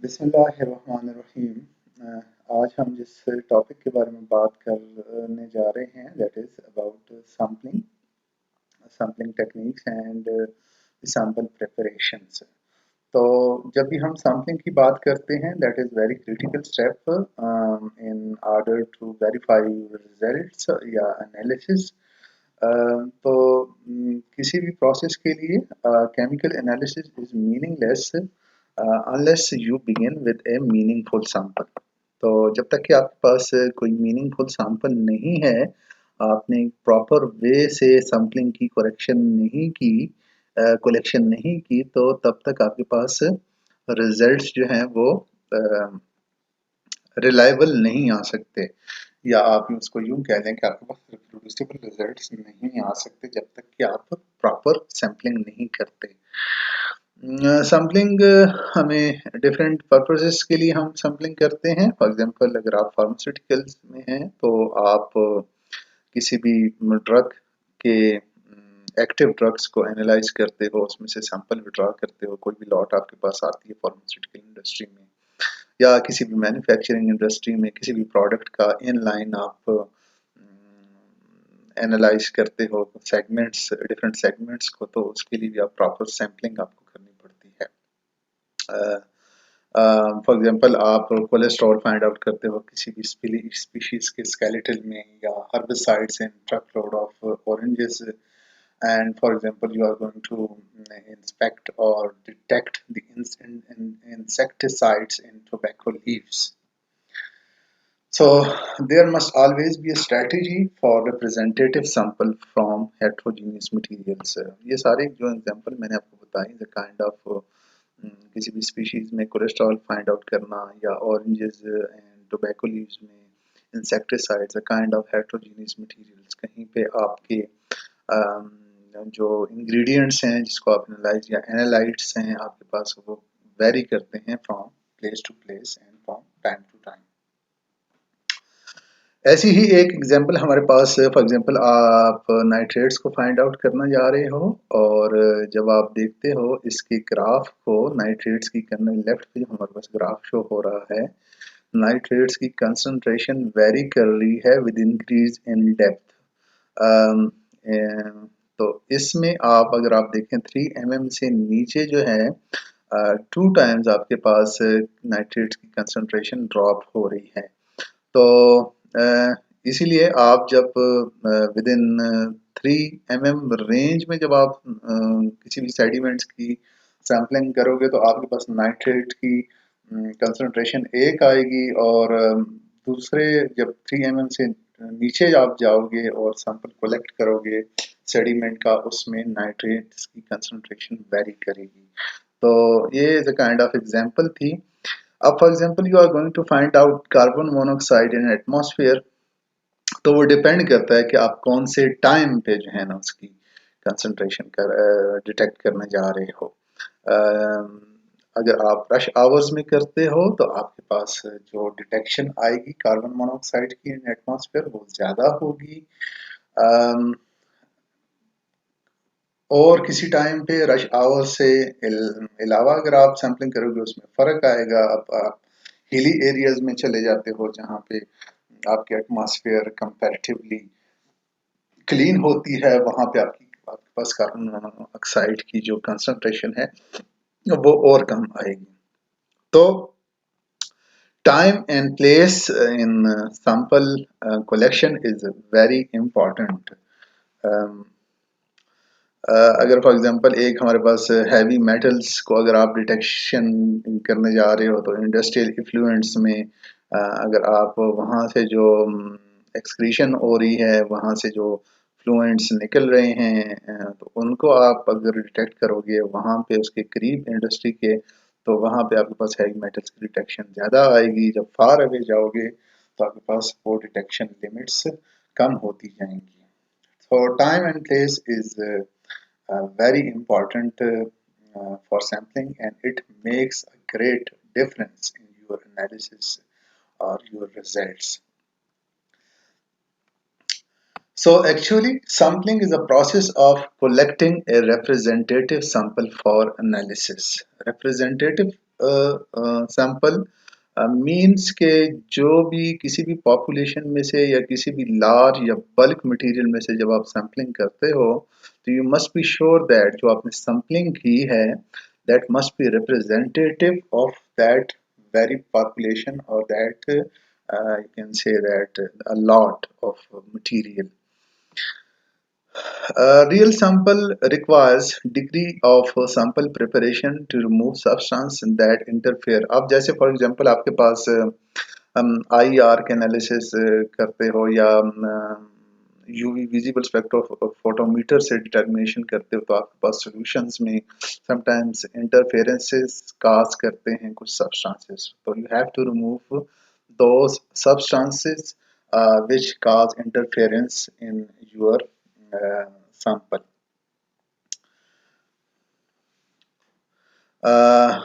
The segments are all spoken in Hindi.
बिस्मिल्लाहिर्रहमानिर्रहीम। आज हम जिस टॉपिक के बारे में बात करने जा रहे हैं that is about sampling sampling techniques and sample preparations. तो जब भी हम सैम्पलिंग की बात करते हैं that is very critical step in order to verify results या एनालिसिस। तो किसी भी प्रोसेस के लिए chemical analysis is meaningless unless you begin with a meaningful sample। तो जब तक कि आपके पास कोई मीनिंगफुल सैंपल नहीं है, आपने प्रॉपर वे से सैम्पलिंग की कलेक्शन नहीं की, तो तब तक आपके पास रिजल्ट्स जो हैं वो रिलायबल नहीं आ सकते, या आप उसको यूं कह दें कि आपके पास रिप्रोड्यूसिबल रिजल्ट्स नहीं आ सकते जब तक कि आप प्रॉपर सैम्पलिंग नहीं करते। सैम्पलिंग हमें डिफरेंट पर्पसेस के लिए हम सैम्पलिंग करते हैं। फॉर एग्जांपल अगर आप फार्मास्यूटिकल्स में हैं तो आप किसी भी ड्रग के एक्टिव ड्रग्स को एनालाइज करते हो, उसमें से सैंपल विड्रॉ करते हो। कोई भी लॉट आपके पास आती है फार्मास्यूटिकल इंडस्ट्री में या किसी भी मैन्युफैक्चरिंग इंडस्ट्री में, किसी भी प्रोडक्ट का इन लाइन आप एनालाइज करते हो सेगमेंट्स, डिफरेंट सेगमेंट्स को, तो उसके लिए भी आप प्रॉपर सैम्पलिंग आपको करनी पड़ती है। फॉर एग्जांपल आप कोलेस्ट्रॉल फाइंड आउट करते हो किसी भी स्पीशीज के स्केलेटल में, या herbicides in truckload of oranges, and for example you are going to inspect or detect the insecticides in tobacco leaves. So there must always be a strategy for representative sample from heterogeneous materials। ये सारे जो एग्जांपल मैंने आपको बताई, द काइंड ऑफ किसी भी स्पीशीज में कोलेस्ट्रॉल फाइंड आउट करना, या ऑरेंजेस एंड टोबैको लीव्स में insecticides, a kind of heterogeneous materials. कहीं पे आपके जो इंग्रेडिएंट्स हैं जिसको आप एनालाइज या एनालाइट्स हैं आपके पास, वो वेरी करते हैं from place to place and from time to time. ऐसी ही एक एग्जांपल हमारे पास, फॉर एग्जांपल आप नाइट्रेट्स को फाइंड आउट करना जा रहे हो, और जब आप देखते हो इसके ग्राफ को, नाइट्रेट्स की करने लेफ्ट पे जो हमारे पास ग्राफ शो हो रहा है, नाइट्रेट्स की कंसंट्रेशन वेरी कर रही है विद इंक्रीज इन डेप्थ। तो इसमें आप अगर आप देखें 3 mm से नीचे जो है 2 टाइम्स आपके पास नाइट्रेट्स की कंसंट्रेशन ड्रॉप हो रही है। तो इसीलिए आप जब विद इन 3 mm रेंज में जब आप किसी भी सेडिमेंट्स की सैम्पलिंग करोगे, तो आपके पास नाइट्रेट की कंसंट्रेशन एक आएगी, और दूसरे जब 3 mm से नीचे आप जाओगे और सैंपल कलेक्ट करोगे सेडिमेंट का, उसमें नाइट्रेट्स की कंसंट्रेशन वेरी करेगी। तो ये द काइंड ऑफ एग्जांपल थी। अब for example you are going to find out carbon monoxide in atmosphere, तो वो डिपेंड करता है कि आप कौन से टाइम पे जो है ना उसकी कंसंट्रेशन डिटेक्ट करने जा रहे हो। अगर आप रश आवर्स में करते हो तो आपके पास जो डिटेक्शन आएगी कार्बन मोनोऑक्साइड की इन एटमॉस्फेयर वो ज़्यादा होगी। और किसी टाइम पे रश आवर से अलावा अगर आप सैम्पलिंग करोगे उसमें फ़र्क आएगा। अब आप हिली एरियाज में चले जाते हो जहाँ पे आपके एटमॉस्फेयर कंपैरेटिवली क्लीन होती है, वहाँ पे आपके पास कार्बन मोनोऑक्साइड की जो कंसंट्रेशन है वो और कम आएगी। तो time and place in sample collection is very important. अगर फॉर एग्जांपल एक हमारे पास हैवी मेटल्स को अगर आप डिटेक्शन करने जा रहे हो, तो इंडस्ट्रियल इफ्लुएंट्स में अगर आप वहाँ से जो एक्सक्रीशन हो रही है, वहाँ से जो फ्लुएंट्स निकल रहे हैं, तो उनको आप अगर डिटेक्ट करोगे वहाँ पे उसके करीब इंडस्ट्री के, तो वहाँ पे आपके पास हैवी मेटल्स की डिटेक्शन ज़्यादा आएगी। जब फार अवे जाओगे तो आपके पास वो डिटेक्शन लिमिट्स कम होती जाएंगी। So time and place is very important for sampling, and it makes a great difference in your analysis or your results. So actually sampling is a process of collecting a representative sample for analysis. Representative sample means के जो भी किसी भी पॉपुलेशन में से या किसी भी लार्ज या बल्क मटेरियल में से जब आप सैम्पलिंग करते हो तो you must be sure that जो आपने सैम्पलिंग की है that must be representative of that very population or that you can say that a lot of material. Real sample requires degree of sample preparation to remove substance that interfere. अब जैसे for example आपके पास आई आर्क एनालिसिस करते हो या यूवी विजिबल स्पेक्ट्रोफोटोमीटर से डिटर्मिनेशन करते हो तो आपके पास सॉल्यूशंस में समटाइम्स इंटरफेरेंसेस काज करते हैं कुछ सब्सटेंसेस तो you have to remove those substances which cause interference in your sample. Uh,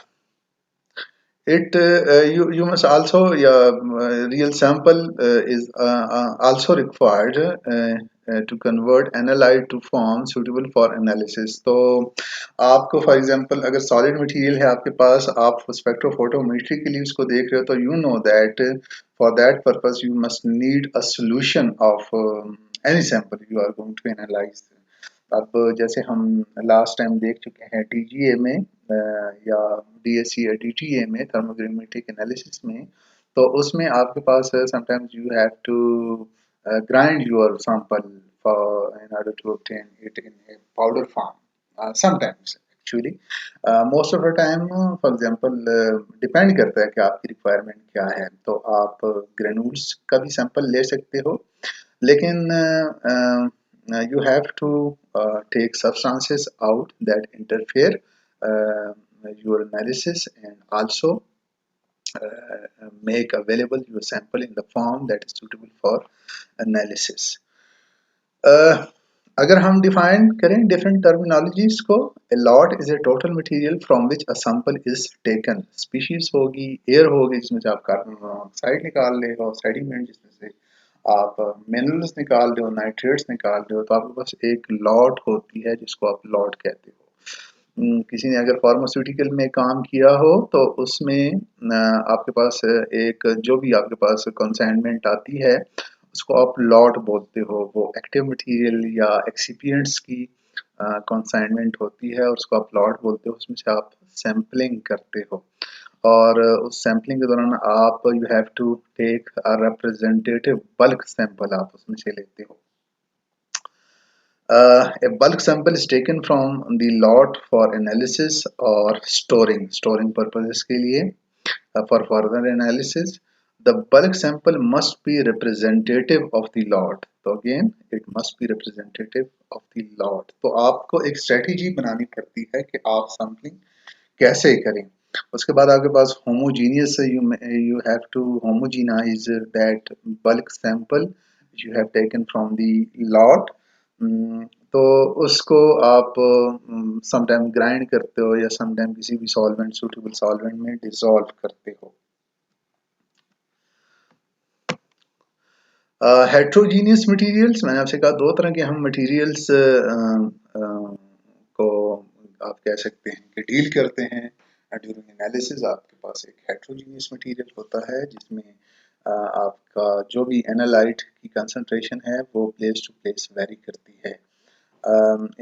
you must also real sample is also required to convert analyte to form suitable for analysis. तो आपको for example अगर solid material है आपके पास आप spectrophotometry के लिए उसको देख रहे हो तो you know that for that purpose you must need a solution of any sample you are going to analyze. अब जैसे हम लास्ट टाइम देख चुके हैं टीजीए में या डीएससी या डीटीए में थर्मोग्रामेट्रिक एनालिसिस में तो उसमें आपके पास sometimes you have to grind your sample for in order to obtain it in a powder form sometimes actually most of the time for example depend करता है कि आपकी requirement क्या है तो आप granules का भी sample ले सकते हो लेकिन you have to take substances out that interfere uh, your analysis and also make available your sample in the form that is suitable for analysis. अगर हम डिफाइन करें डिफरेंट टर्मिनोलॉजीज को a lot is a total material from which a sample is taken. Species होगी एयर होगी जिसमें से आप कार्बन मोनोऑक्साइड निकाल रहे हो सेडिमेंट जिसमें से आप मिनरल्स निकाल रहे हो नाइट्रेट्स निकाल रहे हो तो आपके पास एक लॉट होती है जिसको आप लॉट कहते हो किसी ने अगर फार्मास्यूटिकल में काम किया हो तो उसमें आपके पास एक जो भी आपके पास कंसाइनमेंट आती है उसको आप लॉट बोलते हो वो एक्टिव मटेरियल या एक्सिपिएंट्स की कंसाइनमेंट होती है उसको आप लॉट बोलते हो उसमें से आप सैम्पलिंग करते हो और उस सैम्पलिंग के दौरान आप you have to take a representative bulk sample आप उसमें से लेते हो a bulk sample is taken from the lot for analysis or storing purposes के लिए for further analysis the bulk sample must be representative of the lot तो again it must be representative of the lot तो आपको एक strategy बनानी पड़ती है कि आप sampling कैसे करें उसके बाद आपके पास homogeneous you have to homogenize that bulk sample you have taken from the lot तो उसको आप समटाइम ग्राइंड करते हो या समटाइम किसी भी सॉल्वेंट सूटेबल सॉल्वेंट में डिसॉल्व करते हो हेट्रोजीनियस मटेरियल्स मैंने आपसे कहा दो तरह के हम मटेरियल्स को आप कह सकते हैं कि डील करते हैं ड्यूरिंग एनालिसिस आपके पास एक हेट्रोजीनियस मटेरियल होता है जिसमें आपका जो भी एनालाइट की कंसंट्रेशन है वो प्लेस टू प्लेस वेरी करती है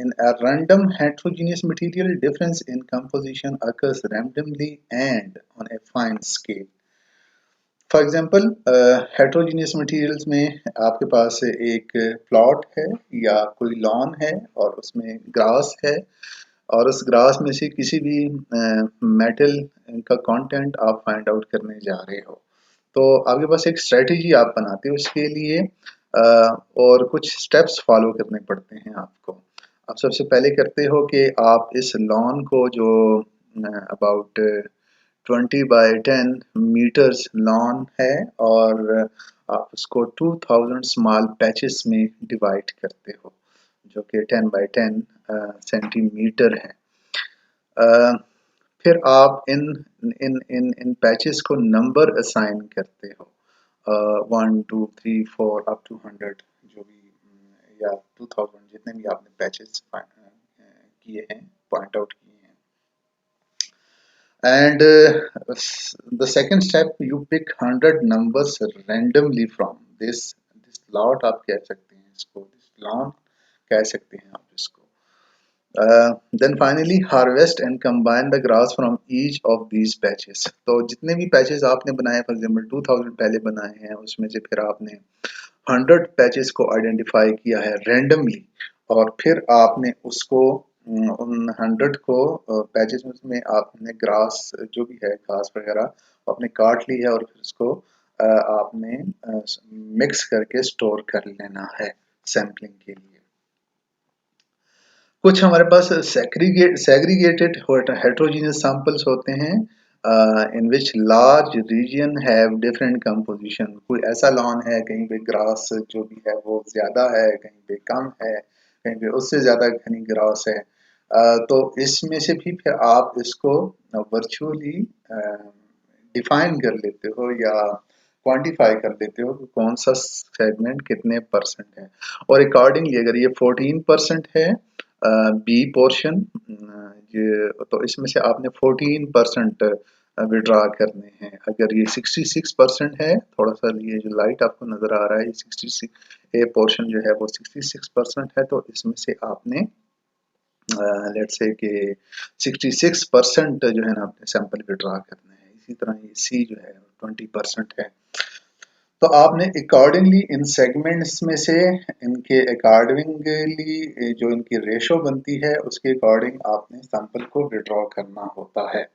in a random heterogeneous material difference in composition occurs randomly and on a fine scale for example heterogeneous materials में आपके पास एक प्लॉट है या कोई लॉन है और उसमें ग्रास है और उस ग्रास में से किसी भी मेटल का कंटेंट आप फाइंड आउट करने जा रहे हो तो आपके पास एक स्ट्रेटजी आप बनाते हो इसके लिए और कुछ स्टेप्स फॉलो करने पड़ते हैं आपको आप सबसे पहले करते हो कि आप इस लॉन को जो अबाउट 20 by 10 मीटर्स लॉन है और आप उसको 2000 स्मॉल पैचेस में डिवाइड करते हो जो कि 10 by 10 सेंटीमीटर है फिर आप इन इन इन इन पैचेस को नंबर असाइन करते हो 1 2 3 4 अप टू 100 जो भी या 2000 जितने भी आपने पैचेस किए हैं पॉइंट आउट किए हैं and the second step, you pick 100 numbers randomly from this lot आप कह सकते हैं इसको, this lot कह सकते हैं आप इसको. Then finally harvest and combine the grass from each of these patches. तो जितने भी patches आपने बनाए, for example 2000 पहले बनाए हैं, उसमें से फिर आपने 100 पैचेस को आइडेंटिफाई किया है रैंडमली, और फिर आपने उसको उन 100 को पैचेस में आपने ग्रास जो भी है घास वगैरह आपने काट ली है, और फिर उसको आपने मिक्स करके स्टोर कर लेना है सैम्पलिंग के लिए. कुछ हमारे पास सेग्रीगेटेड हेट्रोजीनियस सैंपल्स होते हैं, in which large region have different composition. कोई ऐसा लॉन है कहीं पे ग्रास जो भी है वो ज़्यादा है, कहीं पे कम है, कहीं पे उससे ज़्यादा घनी ग्रास है. तो इसमें से भी फिर आप इसको वर्चुअली डिफाइन कर लेते हो या क्वांटिफाई कर लेते हो कि कौन सा सेगमेंट कितने परसेंट है, और अकॉर्डिंगली अगर ये 14% है बी पोर्शन, ये तो इसमें से आपने 14% विड्रा करने हैं. अगर ये 66% है, थोड़ा सा ये जो लाइट आपको नजर आ रहा है, ये 66 ए पोर्शन जो है वो 66% है, तो इसमें से आपने लेट्स से कि 66% जो है ना आपने सैंपल विड्रा करना है. इसी तरह ये सी जो है 20% है. तो आपने अकॉर्डिंगली इन सेगमेंट्स में से इनके अकॉर्डिंगली जो इनकी रेशो बनती है उसके अकॉर्डिंग आपने सैंपल को विड्रॉ करना होता है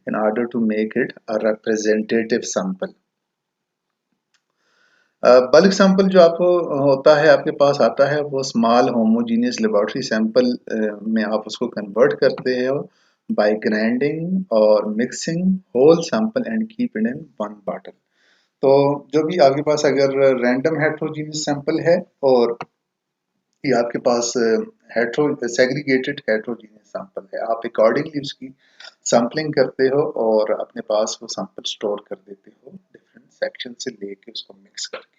in order to make it a representative sample. Bulk sample जो आपको होता है, आपके पास आता है, वो स्मॉल होमोजीनियस लेबोरेटरी सैंपल में आप उसको कन्वर्ट करते हो बाय ग्राइंडिंग और mixing whole sample and keep it in one bottle. तो जो भी आपके पास अगर रैंडम हेट्रोजीनियस सैंपल है और ये आपके पास सेग्रीगेटेड हेट्रोजीनियस सैंपल है, आप अकॉर्डिंगली उसकी सैम्पलिंग करते हो और अपने पास वो सैंपल स्टोर कर देते हो डिफरेंट सेक्शन से लेके उसको मिक्स करके.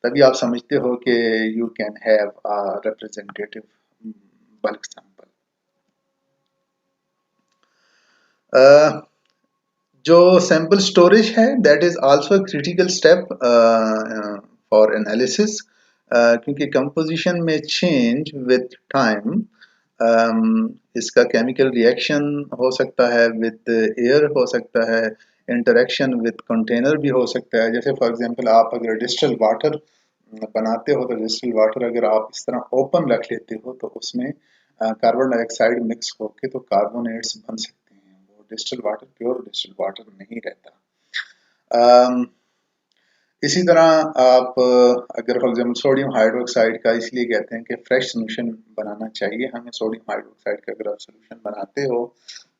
तभी आप समझते हो कि you can have a representative bulk sample. जो सैंपल स्टोरेज है that is also critical step for analysis, क्योंकि कंपोजिशन में चेंज विद टाइम, इसका केमिकल रिएक्शन हो सकता है, विद एयर हो सकता है, इंटरेक्शन विद कंटेनर भी हो सकता है. जैसे फॉर एग्जांपल आप अगर डिस्टिल वाटर बनाते हो तो डिस्टिल वाटर अगर आप इस तरह ओपन रख लेते हो तो उसमें कार्बन डाइऑक्साइड मिक्स होके तो कार्बोनेट्स बन सकते हैं. वो distil water pure distil water नहीं रहता. इसी तरह आप अगर फॉर एग्जांपल सोडियम हाइड्रोक्साइड का इसलिए कहते हैं कि फ्रेश सोल्यूशन बनाना चाहिए हमें, सोडियम हाइड्रोक्साइड का अगर आप सोल्यूशन बनाते हो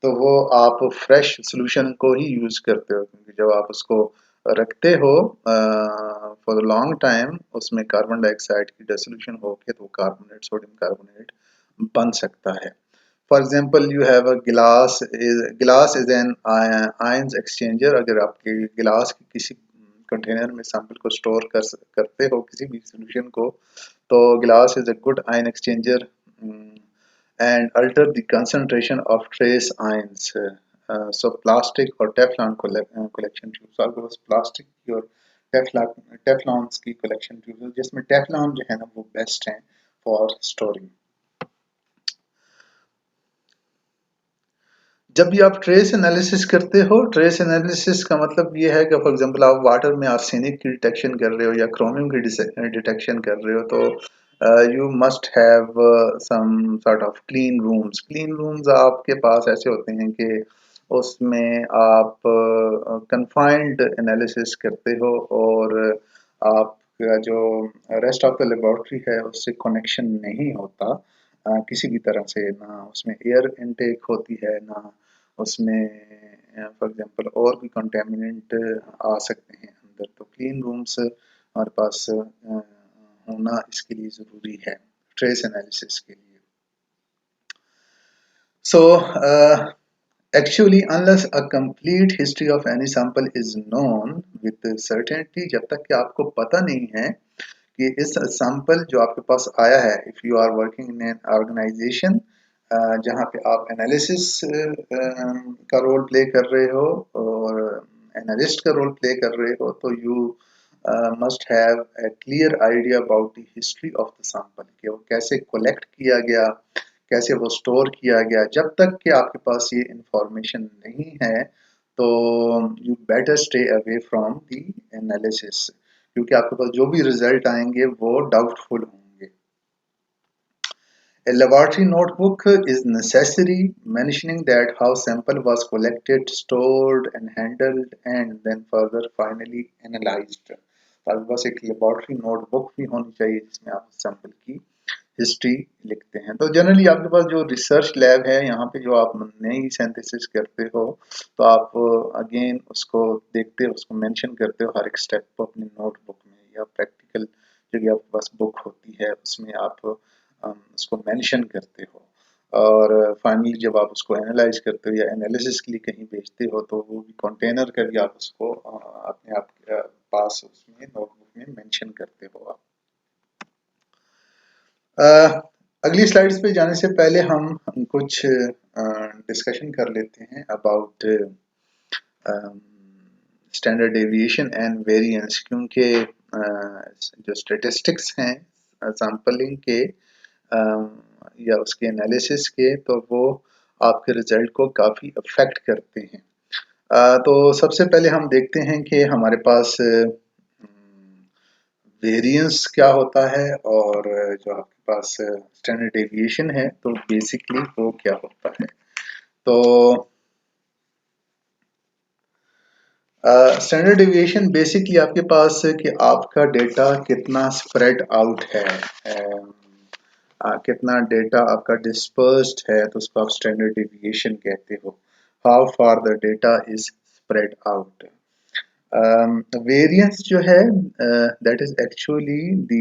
तो वो आप फ्रेश सोल्यूशन को ही यूज़ करते हो, क्योंकि जब आप उसको रखते हो फॉर लॉन्ग टाइम उसमें कार्बन डाइऑक्साइड की डिसोल्यूशन होके तो कार्बोनेट सोडियम कार्बोनेट बन सकता है. For example you have a गिलास इज एन आयंस एक्सचेंजर. अगर आपके गिलास की किसी कंटेनर में सैंपल को स्टोर करते हो किसी भी सोल्यूशन को, तो गिलास is a good ion exchanger and alter the concentration of trace ions. So plastic और टेफ्लॉन collection tubes, आपके पास प्लास्टिक की और टेफ्लॉन्स की collection tubes जिसमें टेफ्लॉन जो है ना वो बेस्ट हैं फॉर स्टोरिंग. जब भी आप ट्रेस एनालिसिस करते हो, ट्रेस एनालिसिस का मतलब ये है कि फॉर एग्जांपल आप वाटर में आर्सेनिक की डिटेक्शन कर रहे हो या क्रोमियम की डिटेक्शन कर रहे हो, तो you must have some sort of clean rooms. Clean rooms आपके पास ऐसे होते हैं कि उसमें आप कंफाइंड एनालिसिस करते हो और आपका जो रेस्ट ऑफ द लेबोरेटरी है उससे कनेक्शन नहीं होता किसी भी तरह से. ना उसमें एयर इनटेक होती है, ना उसमें फॉर एग्जांपल और भी कंटेमिनेंट आ सकते हैं अंदर. तो क्लीन रूम्स हमारे पास होना इसके लिए ज़रूरी है ट्रेस एनालिसिस के लिए. So actually unless a complete history of any sample is known with certainty, जब तक कि आपको पता नहीं है कि इस सैंपल जो आपके पास आया है, if you are working in an organization जहाँ पे आप एनालिसिस का रोल प्ले कर रहे हो और एनालिस्ट का रोल प्ले कर रहे हो, तो you must have a clear idea about the history of the sample, कि वो कैसे कलेक्ट किया गया, कैसे वो स्टोर किया गया। जब तक कि आपके पास ये इंफॉर्मेशन नहीं है, तो you better stay away from the analysis, क्योंकि आपके पास जो भी रिजल्ट आएंगे वो डाउटफुल होंगे। A laboratory notebook is necessary, mentioning that how sample was collected, stored and handled and then further finally analyzed. तो आपके पास एक लेबोरेटरी नोटबुक भी होनी चाहिए जिसमें आप सैंपल की हिस्ट्री लिखते हैं। तो जनरली आपके पास जो रिसर्च लैब है, यहाँ पे जो आप नई सिंथेसिस करते हो, तो आप अगेन उसको देखते हो, उसको मेंशन करते हो हर एक स्टेप को अपनी नोटबुक में, या प्रैक्टिकल जो भी आपके पास बुक होती है उसमें आप उसको मेंशन करते हो। और फाइनली जब आप उसको एनालाइज करते हो या एनालिसिस के लिए कहीं भेजते हो, तो वो भी कंटेनर का भी आप उसको अपने आप पास उसमें नोटबुक में मेंशन करते हो आप। अगली स्लाइड्स पे जाने से पहले हम कुछ डिस्कशन कर लेते हैं about standard deviation and variance, क्योंकि जो स्टेटिस्टिक्स हैं सैम्पलिंग के या उसके एनालिसिस के, तो वो आपके रिजल्ट को काफ़ी अफेक्ट करते हैं। तो सबसे पहले हम देखते हैं कि हमारे पास वेरिएंस क्या होता है, और जो आपके पास स्टैंडर्ड डेविएशन है तो बेसिकली वो क्या होता है। तो स्टैंडर्ड डेविएशन बेसिकली आपके पास कि आपका डेटा कितना स्प्रेड आउट है, कितना डेटा आपका डिस्पर्स्ड है, तो उसको आप स्टैंडर्ड डेविएशन कहते हो। How far the data is spread out. Variance जो है that is actually the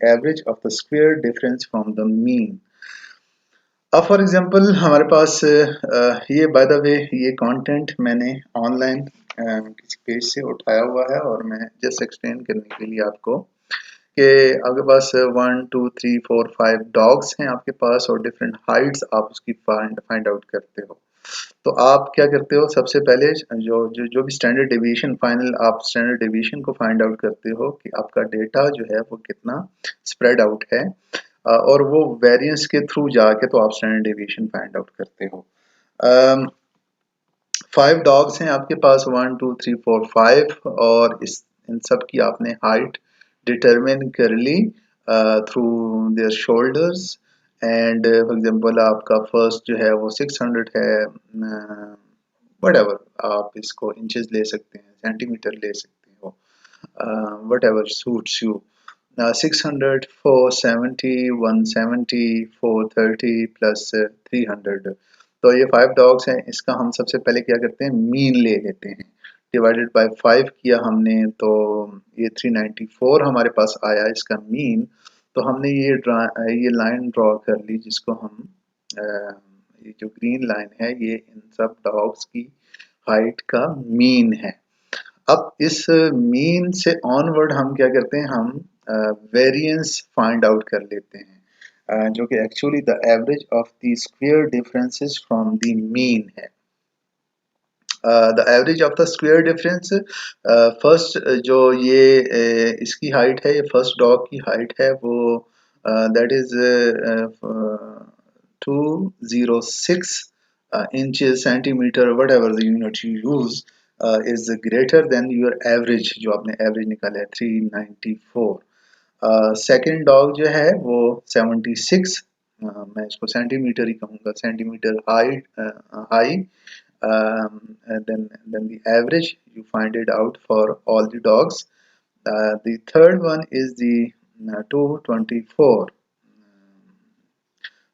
average of the square difference from the mean. अब फॉर एग्जांपल हमारे पास ये बाय द वे ये कंटेंट मैंने ऑनलाइन किसी पेज से उठाया हुआ है, और मैं जस्ट एक्सप्लेन करने के लिए आपको कि आपके पास 1 2 3 4 5 डॉग्स हैं आपके पास, और डिफरेंट हाइट्स आप उसकी फाइंड आउट करते हो। तो आप क्या करते हो, सबसे पहले जो भी स्टैंडर्ड डेविएशन, फाइनल आप स्टैंडर्ड डेविएशन को फाइंड आउट करते हो कि आपका डेटा जो है वो कितना स्प्रेड आउट है, और वो वेरिएंस के थ्रू जाके तो आप स्टैंडर्ड डेविएशन फाइंड आउट करते हो। 5 डॉग्स हैं आपके पास, 1 2 3 4 5, और इस इन सब की आपने हाइट डिटरमिन कर ली through their shoulders. And for example आपका फर्स्ट जो है वो 600 है, वट आप इसको इंचेस ले सकते हैं, सेंटीमीटर ले सकते हो, what ever suits you. 600, 470, 170, 430 plus 300। तो ये 5 डॉग्स हैं, इसका हम सबसे पहले क्या करते हैं, मीन ले लेते हैं। डिवाइडेड बाय 5 किया हमने, तो ये 394 हमारे पास आया इसका मीन। तो हमने ये लाइन ड्रॉ कर ली, जिसको हम ये जो ग्रीन लाइन है ये इन सब डॉग्स की हाइट का मीन है। अब इस मीन से ऑनवर्ड हम क्या करते हैं, हम वेरिएंस फाइंड आउट कर लेते हैं, जो कि actually the average of the square differences from the mean है। The average of the square difference, first जो ये इसकी हाइट है, ये फर्स्ट डॉग की हाइट है, वो that is 206 inches, centimeter, whatever the unit you use, is greater than your average, जो आपने एवरेज निकाला है 394। सेकेंड डॉग जो है वो 76, मैं इसको सेंटीमीटर ही कहूँगा, centimetre high, then the average you find it out for all the dogs. The third one is the 224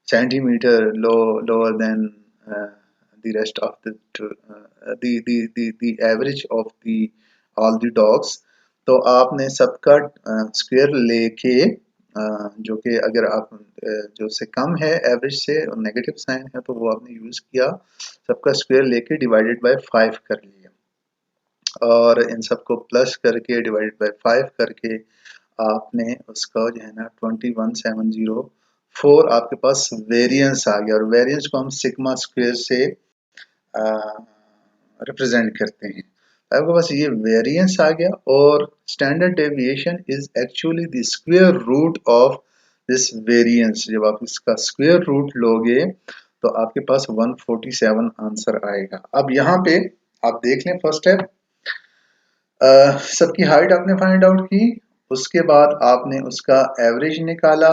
centimeter lower than the rest of the average of the all the dogs। तो आपने सबका स्क्वायर लेके, जो कि अगर आप जो से कम है एवरेज से और नेगेटिव साइन है, तो वो आपने यूज किया, सबका स्क्वायर लेके डिवाइडेड बाय 5 कर लिया, और इन सबको प्लस करके डिवाइडेड बाय 5 करके आपने उसका जो है ना 21705 4 आपके पास वेरिएंस आ गया, और वेरिएंस को हम सिग्मा स्क्वायर से रिप्रेजेंट करते हैं। आपके पास ये वेरिएंस आ गया, और standard deviation is actually the square root of this variance. जब आप इसका स्क्वायर रूट लोगे तो आपके पास 147 आंसर आएगा। अब यहाँ पे आप देख लें, फर्स्ट स्टेप सबकी हाइट आपने फाइंड आउट की, उसके बाद आपने उसका एवरेज निकाला,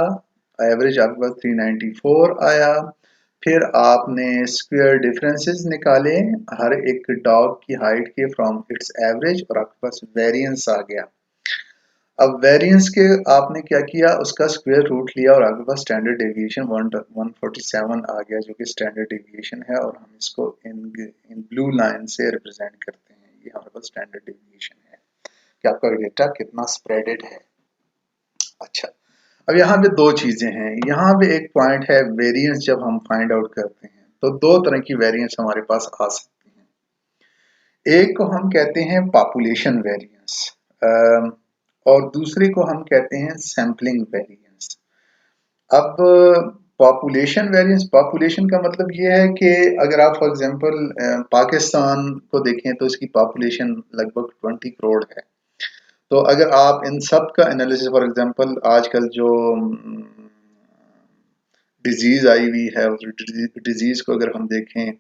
एवरेज आपके पास 394 आया। फिर आपने स्क्वायर डिफरेंसेस निकाले हर एक डॉग की हाइट के फ्रॉम इट्स एवरेज, और आपके पास वेरिएंस आ गया। अब वेरिएंस के आपने क्या किया, उसका स्क्वायर रूट लिया, और आपके पास स्टैंडर्ड डेविएशन 147 आ गया, जो कि स्टैंडर्ड डेविएशन है, और हम इसको इन ब्लू लाइन से रिप्रेजेंट करते हैं। ये हमारे पास स्टैंडर्ड डेविएशन है कि आपका डेटा कितना स्प्रेडेड है। अच्छा, अब यहाँ पे दो चीजें हैं। यहाँ पे एक पॉइंट है, वेरिएंस जब हम फाइंड आउट करते हैं तो दो तरह की वेरिएंस हमारे पास आ सकती हैं। एक को हम कहते हैं पॉपुलेशन वेरिएंस, और दूसरे को हम कहते हैं सैम्पलिंग वेरिएंस। अब पॉपुलेशन वेरिएंस, पॉपुलेशन का मतलब ये है कि अगर आप फॉर एग्जांपल पाकिस्तान को देखें तो इसकी पॉपुलेशन लगभग 20 करोड़ है। तो अगर आप इन सब का एनालिसिस, फॉर एग्जांपल आजकल जो डिजीज आई हुई है, उस डिजीज को अगर हम देखें,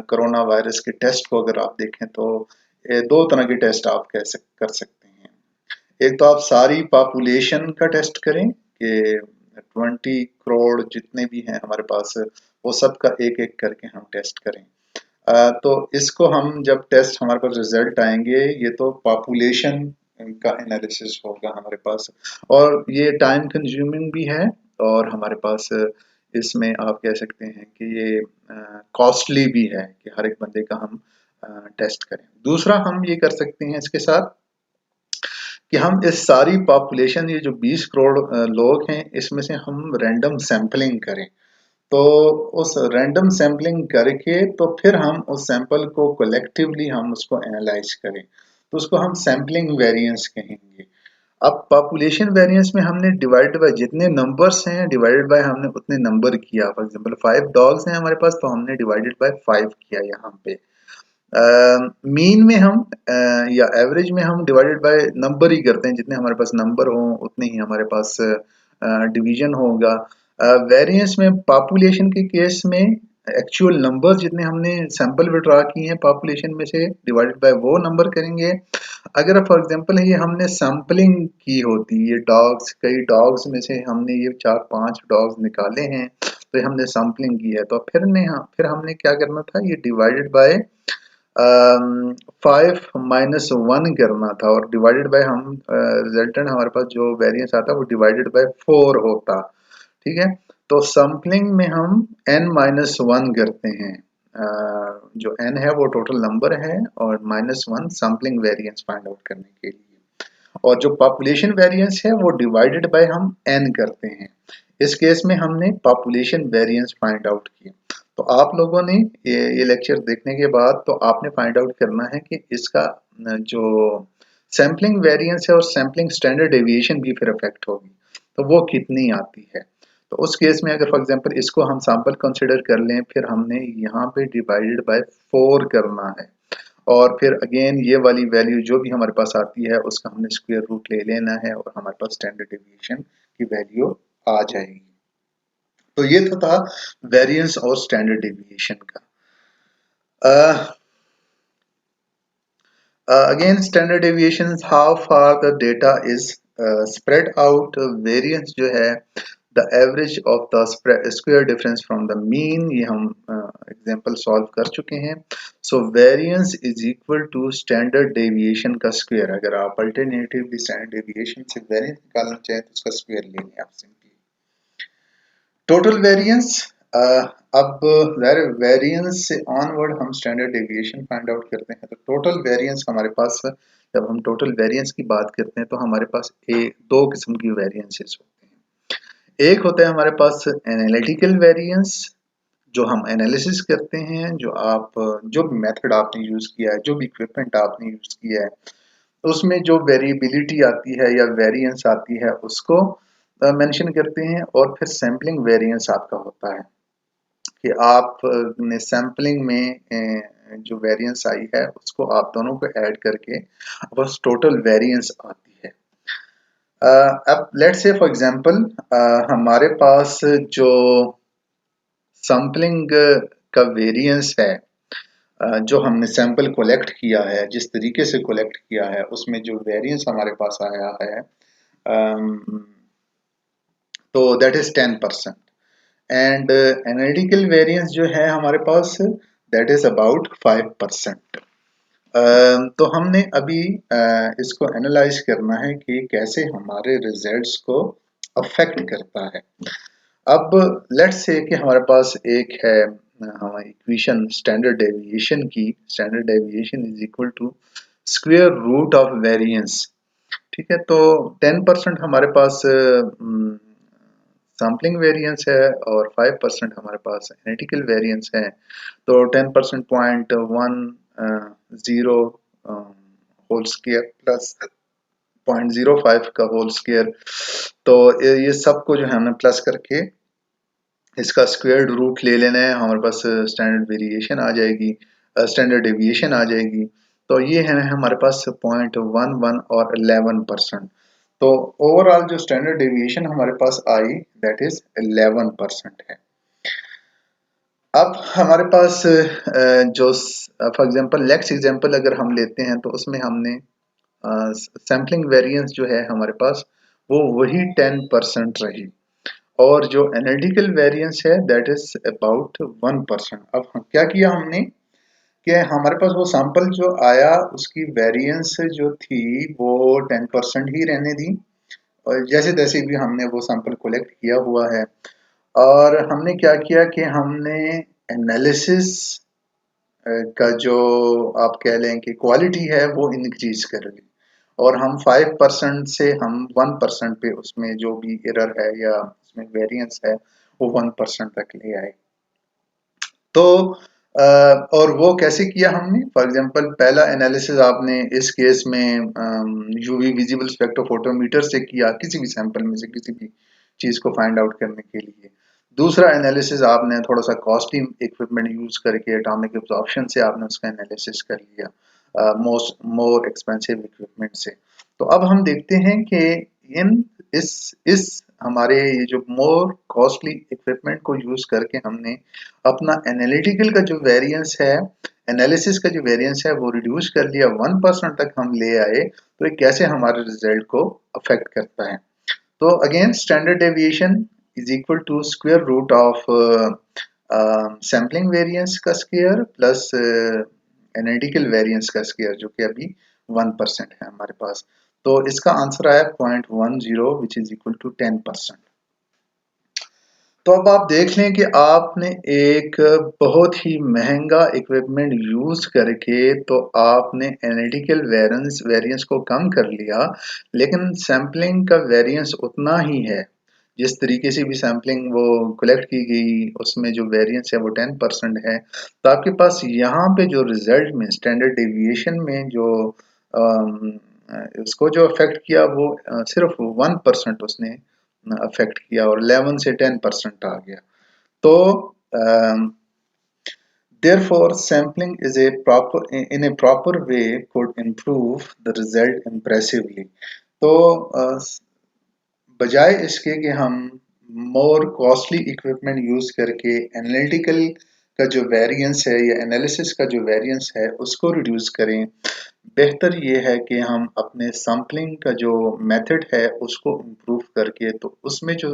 कोरोना वायरस के टेस्ट को अगर आप देखें, तो दो तरह के टेस्ट आप कर सकते हैं। एक तो आप सारी पॉपुलेशन का टेस्ट करें कि 20 करोड़ जितने भी हैं हमारे पास, वो सब का एक एक करके हम टेस्ट करें। तो इसको हम जब टेस्ट हमारे पास रिजल्ट आएंगे, ये तो पॉपुलेशन का एनालिसिस होगा हमारे पास, और ये टाइम कंज्यूमिंग भी है, और हमारे पास इसमें आप कह सकते हैं कि ये कॉस्टली भी है कि हर एक बंदे का हम टेस्ट करें। दूसरा हम ये कर सकते हैं इसके साथ कि हम इस सारी पॉपुलेशन, ये जो 20 करोड़ लोग हैं, इसमें से हम रैंडम सैंपलिंग करें। तो उस रैंडम सैंपलिंग करके तो फिर हम उस सैंपल को कलेक्टिवली हम उसको एनालाइज करें, तो उसको हम सैंपलिंग वेरिएंस कहेंगे। अब पॉपुलेशन वेरिएंस में हमने डिवाइड बाय जितने नंबर्स हैं, डिवाइडेड बाय हमने उतने नंबर किया। फॉर एग्जांपल 5 डॉग्स हैं हमारे पास, तो हमने डिवाइडेड बाय 5 किया यहाँ पे। मीन में हम या एवरेज में हम डिवाइडेड बाय नंबर ही करते हैं, जितने हमारे पास नंबर हो उतने ही हमारे पास डिवीजन होगा। वेरिएंस में पॉपुलेशन के केस में एक्चुअल नंबर जितने हमने सैंपल विड्रॉ किए हैं पॉपुलेशन में से, डिवाइडेड बाय वो नंबर करेंगे। अगर फॉर एग्जांपल ये हमने सैंपलिंग की होती, ये डॉग्स, कई डॉग्स में से हमने ये 4-5 डॉग्स निकाले हैं, तो ये हमने सैंपलिंग की है, तो फिर हमने क्या करना था, ये डिवाइडेड बाय 5 - 1 करना था, और डिवाइडेड बाय हम रिजल्टेंट हमारे पास जो वेरिएंस आता वो डिवाइडेड बाय 4 होता। ठीक है, तो सैंपलिंग में हम n-1 करते हैं। जो n है वो टोटल नंबर है, और -1 सैंपलिंग वेरिएंस फाइंड आउट करने के लिए। और जो पॉपुलेशन वेरिएंस है वो डिवाइडेड बाय हम n करते हैं। इस केस में हमने पॉपुलेशन वेरिएंस फाइंड आउट किया। तो आप लोगों ने ये लेक्चर देखने के बाद तो आपने फाइंड आउट करना है कि इसका जो सैम्पलिंग वेरिएंस है और सैम्पलिंग स्टैंडर्ड डेविएशन भी फिर इफेक्ट होगी, तो वो कितनी आती है। तो उस केस में अगर फॉर एग्जांपल इसको हम सैंपल कंसिडर कर लें, फिर हमने यहाँ पे डिवाइडेड बाय 4 करना है, और फिर अगेन ये वाली वैल्यू जो भी हमारे पास आती है उसका हमने स्क्वायर रूट ले लेना है, और हमारे पास स्टैंडर्ड डेविएशन की वैल्यू आ जाएगी। तो ये तो था वेरिएंस और स्टैंडर्ड डेविएशन का। Again, standard deviations, how far the data is spread out. Variance जो है, the average of the square difference from the mean, ये हम example solve कर चुके हैं। So variance is equal to standard deviation का square। अगर आप alternatively standard deviation से variance निकालना चाहें तो उसका square ले लें आप simply। टोटल वेरिएंस, अब वेरिएंस से ऑनवर्ड हम स्टैंडर्ड डेविएशन फाइंड आउट करते हैं। तो टोटल वेरिएंस हमारे पास, जब हम टोटल वेरिएंस की बात करते हैं तो हमारे पास दो किस्म की वेरिएंसेस होते हैं। एक होता है हमारे पास एनालिटिकल वेरिएंस, जो हम एनालिसिस करते हैं, जो भी मेथड आपने यूज किया है, जो भी इक्विपमेंट आपने यूज किया है, उसमें जो वेरिएबिलिटी आती है या वेरिएंस आती है, उसको मेंशन करते हैं, और फिर सैम्पलिंग वेरिएंस आपका होता है कि आप ने सैम्पलिंग में जो वेरिएंस आई है उसको आप दोनों को ऐड करके बस टोटल वेरिएंस आती है। अब लेट्स से फॉर एग्जांपल हमारे पास जो सैम्पलिंग का वेरिएंस है, जो हमने सैंपल कलेक्ट किया है, जिस तरीके से कलेक्ट किया है, उसमें जो वेरिएंस हमारे पास आया है, तो that is 10%। And analytical variance जो है हमारे पास, दैट इज अबाउट 5%। तो हमने अभी इसको एनालाइज करना है कि कैसे हमारे रिजल्ट्स को अफेक्ट करता है। अब लेट्स से कि हमारे पास एक है हमारी इक्वेशन स्टैंडर्ड डेविएशन की। Standard deviation is equal to square root of variance. ठीक है, तो 10% हमारे पास सैम्पलिंग वेरिएंस है और 5% हमारे पास एनालिटिकल वेरिएंस है। तो 10% पॉइंट 1 0 होल स्क्वायर प्लस 0.05 का होल स्क्वायर, तो ये सबको जो है हमने प्लस करके इसका स्क्वायर्ड रूट ले लेना है, हमारे पास स्टैंडर्ड वेरिएशन आ जाएगी, स्टैंडर्ड डेविएशन आ जाएगी। तो ये है हमारे पास 0.11 और 11%। तो ओवरऑल जो स्टैंडर्ड डेविएशन हमारे पास आई दैट इज 11% है। अब हमारे पास जो फॉर एग्जांपल नेक्स्ट एग्जांपल अगर हम लेते हैं तो उसमें हमने सैम्पलिंग वेरिएंस जो है हमारे पास वो वही 10% रही, और जो एनालिटिकल वेरिएंस है दैट इज अबाउट 1%। अब क्या किया हमने कि हमारे पास वो सैंपल जो आया उसकी वेरिएंस जो थी वो 10% ही रहने दी, और जैसे तैसे भी हमने वो सैंपल कलेक्ट किया हुआ है। और हमने क्या किया कि हमने एनालिसिस का जो आप कह लें कि क्वालिटी है वो इंक्रीज कर ली, और हम 5% से हम 1% पे उसमें जो भी एरर है या उसमें वेरिएंस है वो 1% तक ले आए। तो और वो कैसे किया हमने, फॉर एग्जांपल पहला एनालिसिस आपने इस केस में यूवी विजिबल स्पेक्ट्रोफोटोमीटर से किया, किसी भी सैंपल में से किसी भी चीज को फाइंड आउट करने के लिए। दूसरा एनालिसिस आपने थोड़ा सा कॉस्टली इक्विपमेंट यूज करके एटॉमिक एब्जॉर्प्शन से आपने उसका एनालिसिस कर लिया मोर एक्सपेंसिव इक्विपमेंट से। तो अब हम देखते हैं कि इन इस हमारे ये जो मोर कॉस्टली इक्विपमेंट को यूज करके हमने अपना एनालिटिकल का जो वेरिएंस है, एनालिसिस का जो वेरिएंस है वो रिड्यूस कर लिया, 1% तक हम ले आए। तो ये कैसे हमारे रिजल्ट को अफेक्ट करता है। तो again standard deviation is equal to square root of sampling variance का स्क्वायर प्लस एनालिटिकल वेरिएंस का स्क्वायर, जो कि अभी 1% है हमारे पास। तो इसका आंसर आया 0.10 विच इज इक्वल टू 10%। तो अब आप देख लें कि आपने एक बहुत ही महंगा इक्विपमेंट यूज करके तो आपने एनालिटिकल वेरिएंस को कम कर लिया, लेकिन सैम्पलिंग का वेरिएंस उतना ही है। जिस तरीके से भी सैम्पलिंग वो कलेक्ट की गई उसमें जो वेरिएंस है वो 10% है। तो आपके पास यहाँ पे जो रिजल्ट में स्टैंडर्ड डेविएशन में जो उसको जो अफेक्ट किया वो सिर्फ 1% उसने अफेक्ट किया, और 11 से 10% आ गया। तो therefore sampling is a proper in a proper way could improve the result impressively। तो बजाय इसके कि हम मोर कॉस्टली इक्विपमेंट यूज करके एनालिटिकल का जो वेरिएंस है या एनालिसिस का जो वेरिएंस है उसको रिड्यूस करें, बेहतर ये है कि हम अपने सैम्पलिंग का जो मेथड है उसको इम्प्रूव करके तो उसमें जो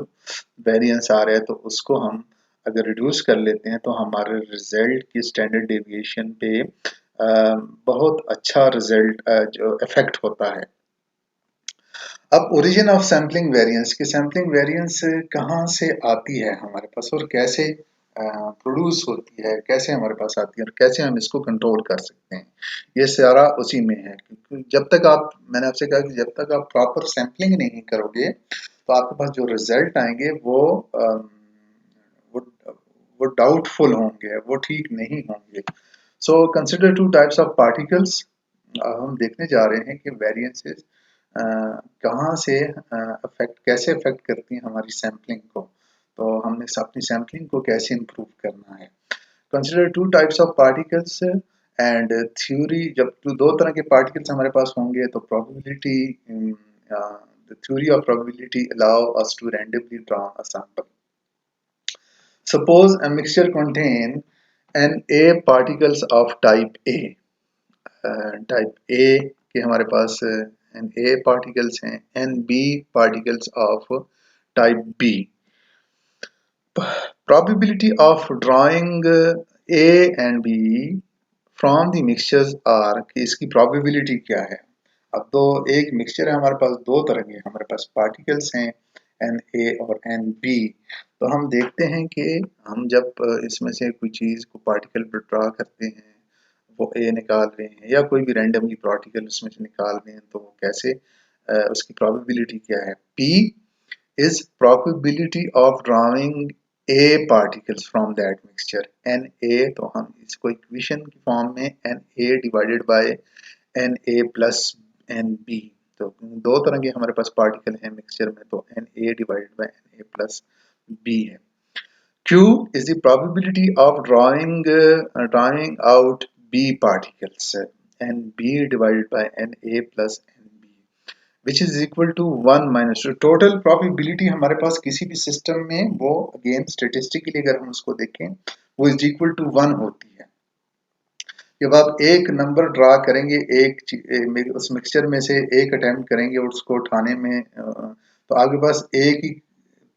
वेरिएंस आ रहा है तो उसको हम अगर रिड्यूस कर लेते हैं तो हमारे रिजल्ट की स्टैंडर्ड डेविएशन पे बहुत अच्छा रिजल्ट जो इफेक्ट होता है। अब ओरिजिन ऑफ सैम्पलिंग वेरिएंस की सैम्पलिंग वेरिएंस कहाँ से आती है हमारे पास और कैसे प्रोड्यूस होती है, कैसे हमारे पास आती है और कैसे हम इसको कंट्रोल कर सकते हैं, ये सारा उसी में है। क्योंकि जब तक आप, मैंने आपसे कहा कि जब तक आप प्रॉपर सैम्पलिंग नहीं करोगे तो आपके पास जो रिजल्ट आएंगे वो वो डाउटफुल होंगे, वो ठीक नहीं होंगे। So consider to types of particles. हम देखने जा रहे हैं कि वेरिएंसेस कहाँ से कैसे अफेक्ट करती हैं हमारी सैम्पलिंग को, तो हमने अपनी सैम्पलिंग को कैसे इम्प्रूव करना है। Consider to types of particles and theory. जब दो तरह के पार्टिकल्स हमारे पास होंगे तो probability, the theory of probability allow us to randomly draw a sample. Suppose a mixture contain n a particles of type A. Type A के हमारे पास n a particles हैं, n b particles of type B. Probability of drawing A and B from the mixtures are, कि इसकी probability क्या है। अब तो एक मिक्सचर है हमारे पास, दो तरह के हमारे पास पार्टिकल्स हैं एन ए और एन बी। तो हम देखते हैं कि हम जब इसमें से कोई चीज़ को पार्टिकल पर ड्रा करते हैं, वो ए निकाल रहे हैं या कोई भी रैंडमली पार्टिकल उसमें से निकाल रहे हैं, तो कैसे उसकी प्रोबेबिलिटी क्या है। P is probability of drawing A particles from that mixture। Na तो हम इसको इक्वेशन की फॉर्म में Na divided by Na plus Nb, तो दो तरह के हमारे पास पार्टिकल हैं मिक्सचर में, तो Na divided by Na plus B है। Q is the probability of drawing out B particles, Nb divided by Na plus Nb, which is equal to 1 minus total probability हमारे पास किसी भी सिस्टम में, वो अगेन स्टेटिस्टिकली अगर हम उसको देखें, वो इज इक्वल टू 1 होती है। जब आप एक नंबर ड्रा करेंगे, उस मिक्सचर में से एक अटेम्प्ट करेंगे और उसको उठाने में, तो आपके पास एक ही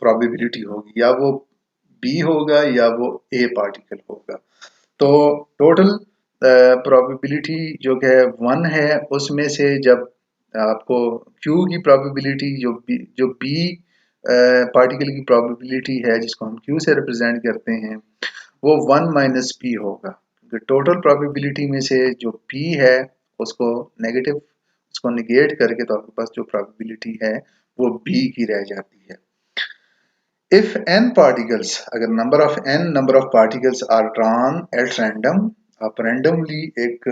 प्रोबेबिलिटी होगी, या वो बी होगा या वो ए पार्टिकल होगा। तो टोटल प्रोबेबिलिटी जो है 1 है, उसमें से जब आपको Q की प्रोबेबिलिटी जो B पार्टिकल की प्रोबेबिलिटी है, जिसको हम Q से रिप्रेजेंट करते हैं, वो 1 माइनस P होगा। टोटल प्रोबेबिलिटी में से जो P है उसको नेगेटिव, उसको निगेट करके, तो आपके पास जो प्रोबेबिलिटी है वो B की रह जाती है। If n particles, अगर number of particles are drawn at random, आप randomly एक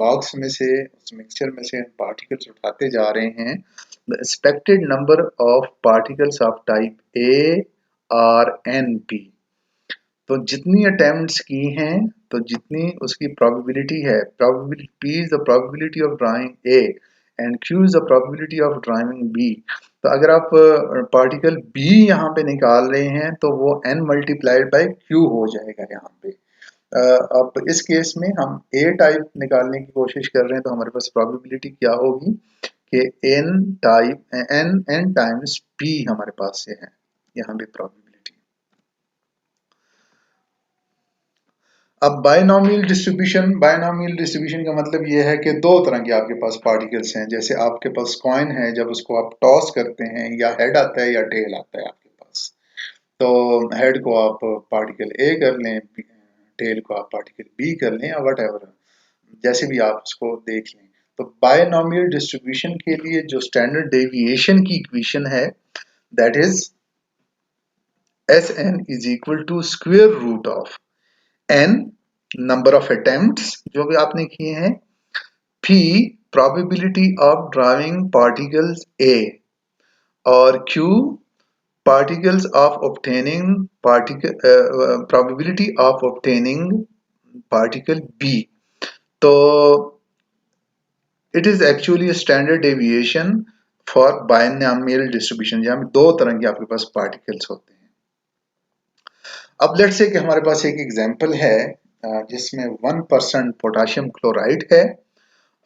बॉक्स में से, उस मिक्सचर में से पार्टिकल्स उठाते जा रहे हैं, the expected number of particles of type A are NP। तो जितनी अटेम्प्ट्स की हैं, तो जितनी उसकी प्रोबेबिलिटी है, probability P is the probability of drawing A and Q is the probability of drawing B। तो अगर आप पार्टिकल B यहाँ पे निकाल रहे हैं, तो वो n मल्टीप्लाइड बाई Q हो जाएगा यहाँ पे। अब इस केस में हम A टाइप निकालने की कोशिश कर रहे हैं, तो हमारे पास प्रोबेबिलिटी क्या होगी कि n टाइम्स P हमारे पास से है यहाँ पे प्रोबेबिलिटी। अब बायनॉमियल डिस्ट्रीब्यूशन का मतलब ये है कि दो तरह के आपके पास पार्टिकल्स हैं। जैसे आपके पास कॉइन है, जब उसको आप टॉस करते हैं, या हेड आता है या टेल आता है आपके पास, तो हेड को आप पार्टिकल ए कर लें, टेल को आप पार्टिकल बी कर लें, या वट एवर, जैसे भी आप उसको देख लें। तो बायनॉमियल डिस्ट्रीब्यूशन के लिए जो स्टैंडर्ड डेविएशन की इक्वेशन है, that is Sn is equal to square root of n number of attempts जो भी आपने किए हैं, p probability of drawing particles A, और q particles of obtaining probability of obtaining particle B। तो it is actually a standard deviation for binomial distribution, जहाँ में दो तरह के आपके पास पार्टिकल्स होते हैं। अब लेट्स से कि हमारे पास एक एग्जांपल है जिसमें 1% पोटाशियम क्लोराइड है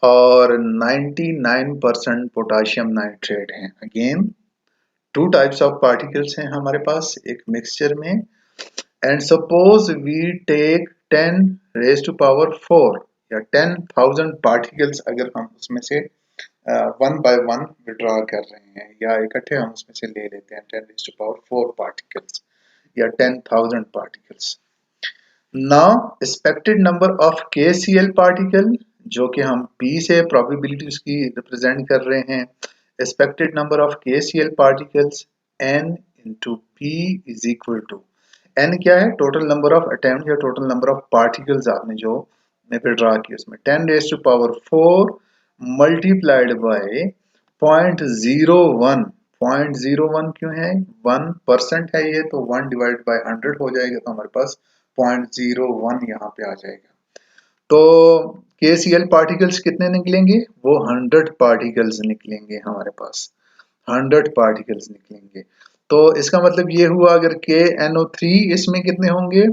और 99% पोटाशियम नाइट्रेट है। Again two types of particles हैं हमारे पास एक मिक्सचर में, and suppose we take 10 raise to power 4 या 10,000 पार्टिकल्स, अगर हम उसमें से वन बाय वन विड्रॉ कर रहे हैं, या इकट्ठे हम उसमें से ले लेते हैं 10 रेज टू पावर 4 पार्टिकल्स या 10,000 particles. Now expected number of KCl particle, जो कि हम P से प्रोबेबिलिटी उसकी रिप्रेजेंट कर रहे हैं, expected number of KCl particles n into P is equal to, n क्या है, टोटल नंबर ऑफ अटेम्प्ट या टोटल नंबर ऑफ पार्टिकल्स आपने जो ड्रा किए, उसमें 10 raise to power 4 multiplied by 0.01, 0.01 क्यों है? 1% है ये, तो 1 डिवाइड बाय 100 हो जाएगा, तो हमारे पास 0.01 यहाँ पे आ जाएगा। तो KCl पार्टिकल्स कितने निकलेंगे? वो 100 पार्टिकल्स निकलेंगे हमारे पास, 100 पार्टिकल्स निकलेंगे। तो इसका मतलब ये हुआ, अगर KNO3 इसमें कितने होंगे?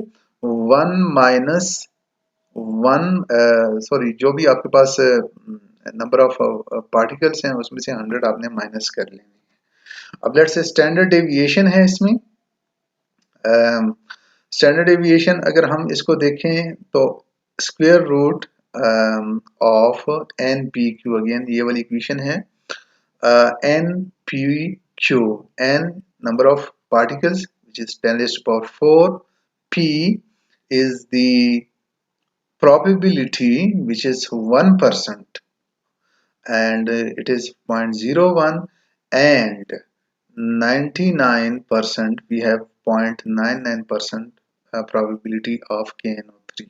1 माइनस 1, सॉरी, जो भी आपके पास नंबर ऑफ पार्टिकल्स हैं उसमें से 100 आपने माइनस कर लेने हैं। अब लेट्स से स्टैंडर्ड डेविएशन है इसमें। स्टैंडर्ड डेविएशन अगर हम इसको देखें तो square root of n p q, again ये वाली इक्वेशन है, n p q, n number of particles which is 10 raised to power 4, p is the probability which is 1%, and it is 0.01, and 99% we have 0.99% probability of KNO3।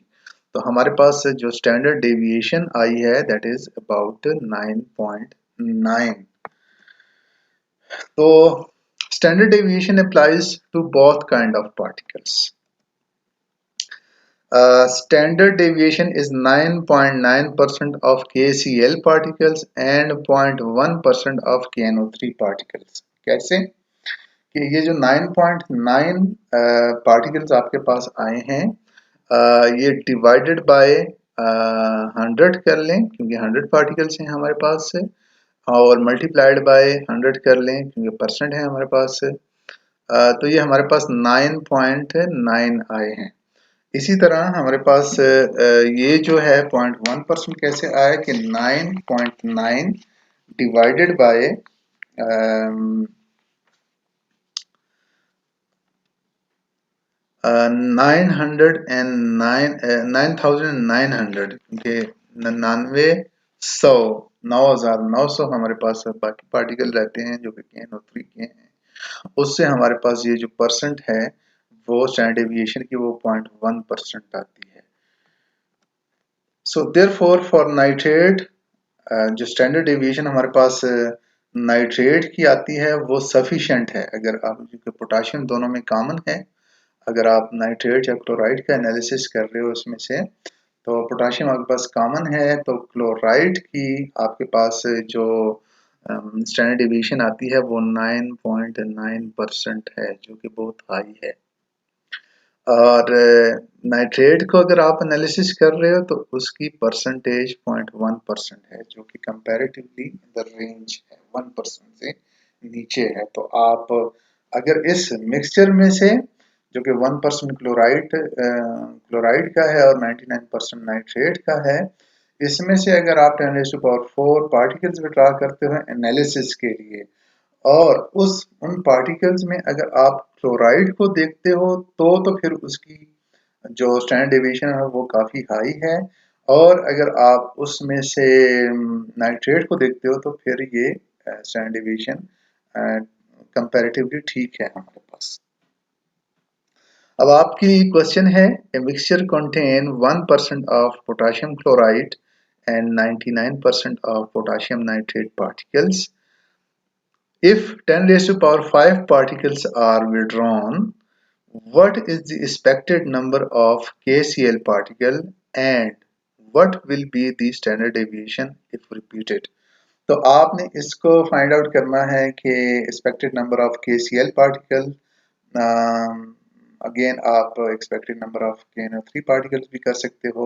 तो हमारे पास जो स्टैंडर्ड डेविएशन आई है दैट इज अबाउट 9.9। तो standard deviation applies to both kind of particles. Standard deviation is 9.9% of KCl particles and 0.1% of KNO3 particles। कैसे? कि ये जो 9.9 पार्टिकल्स आपके पास आए हैं, ये डिवाइडेड बाय 100 कर लें क्योंकि 100 पार्टिकल्स हैं हमारे पास से, और मल्टीप्लाइड बाय 100 कर लें क्योंकि परसेंट है हमारे पास से। तो ये हमारे पास 9.9 आए हैं। इसी तरह हमारे पास ये जो है 0.1% कैसे आया कि 9.9 डिवाइडेड बाय 9,900 के 99,100 9,900 हमारे पास बाकी पार्टिकल रहते हैं जो कि KNO3 के हैं। उससे हमारे पास ये जो परसेंट है वो स्टैंडर्ड डेविएशन की वो 0.1% आती है। सो देयरफॉर फॉर नाइट्रेट जो स्टैंडर्ड डेविएशन हमारे पास नाइट्रेट की आती है वो सफिशिएंट है। अगर आप, क्योंकि पोटाशियम दोनों में कॉमन है, अगर आप नाइट्रेट या क्लोराइड का एनालिसिस कर रहे हो उसमें से, तो पोटाशियम आपके पास कॉमन है, तो क्लोराइड की आपके पास जो स्टैंडर्ड डेविएशन आती है वो 9.9% है, जो कि बहुत हाई है। और नाइट्रेट को अगर आप एनालिसिस कर रहे हो तो उसकी परसेंटेज 0.1% है, जो कि कंपैरेटिवली द रेंज है, 1% से नीचे है। तो आप अगर इस मिक्सचर में से जो कि 1% क्लोराइड का है और 99% नाइट्रेट का है, इसमें से अगर आप 10⁴ पार्टिकल्स विड्रा करते हो एनालिसिस के लिए, और उन पार्टिकल्स में अगर आप क्लोराइड को देखते हो तो फिर उसकी जो स्टैंडर्ड डेविएशन है वो काफ़ी हाई है, और अगर आप उसमें से नाइट्रेट को देखते हो तो फिर ये स्टैंडर्ड डेविएशन कंपैरेटिवली ठीक है हमारे पास। अब आपकी क्वेश्चन है, a mixture contain 1% of potassium chloride and 99% of potassium nitrate particles. If 10⁵ particles are withdrawn, what is the expected number of KCl particle and what will be the standard deviation if repeated? तो आपने इसको फाइंड आउट करना है कि expected number of KCl particle, again आप expected number of KNO3 particles भी कर सकते हो।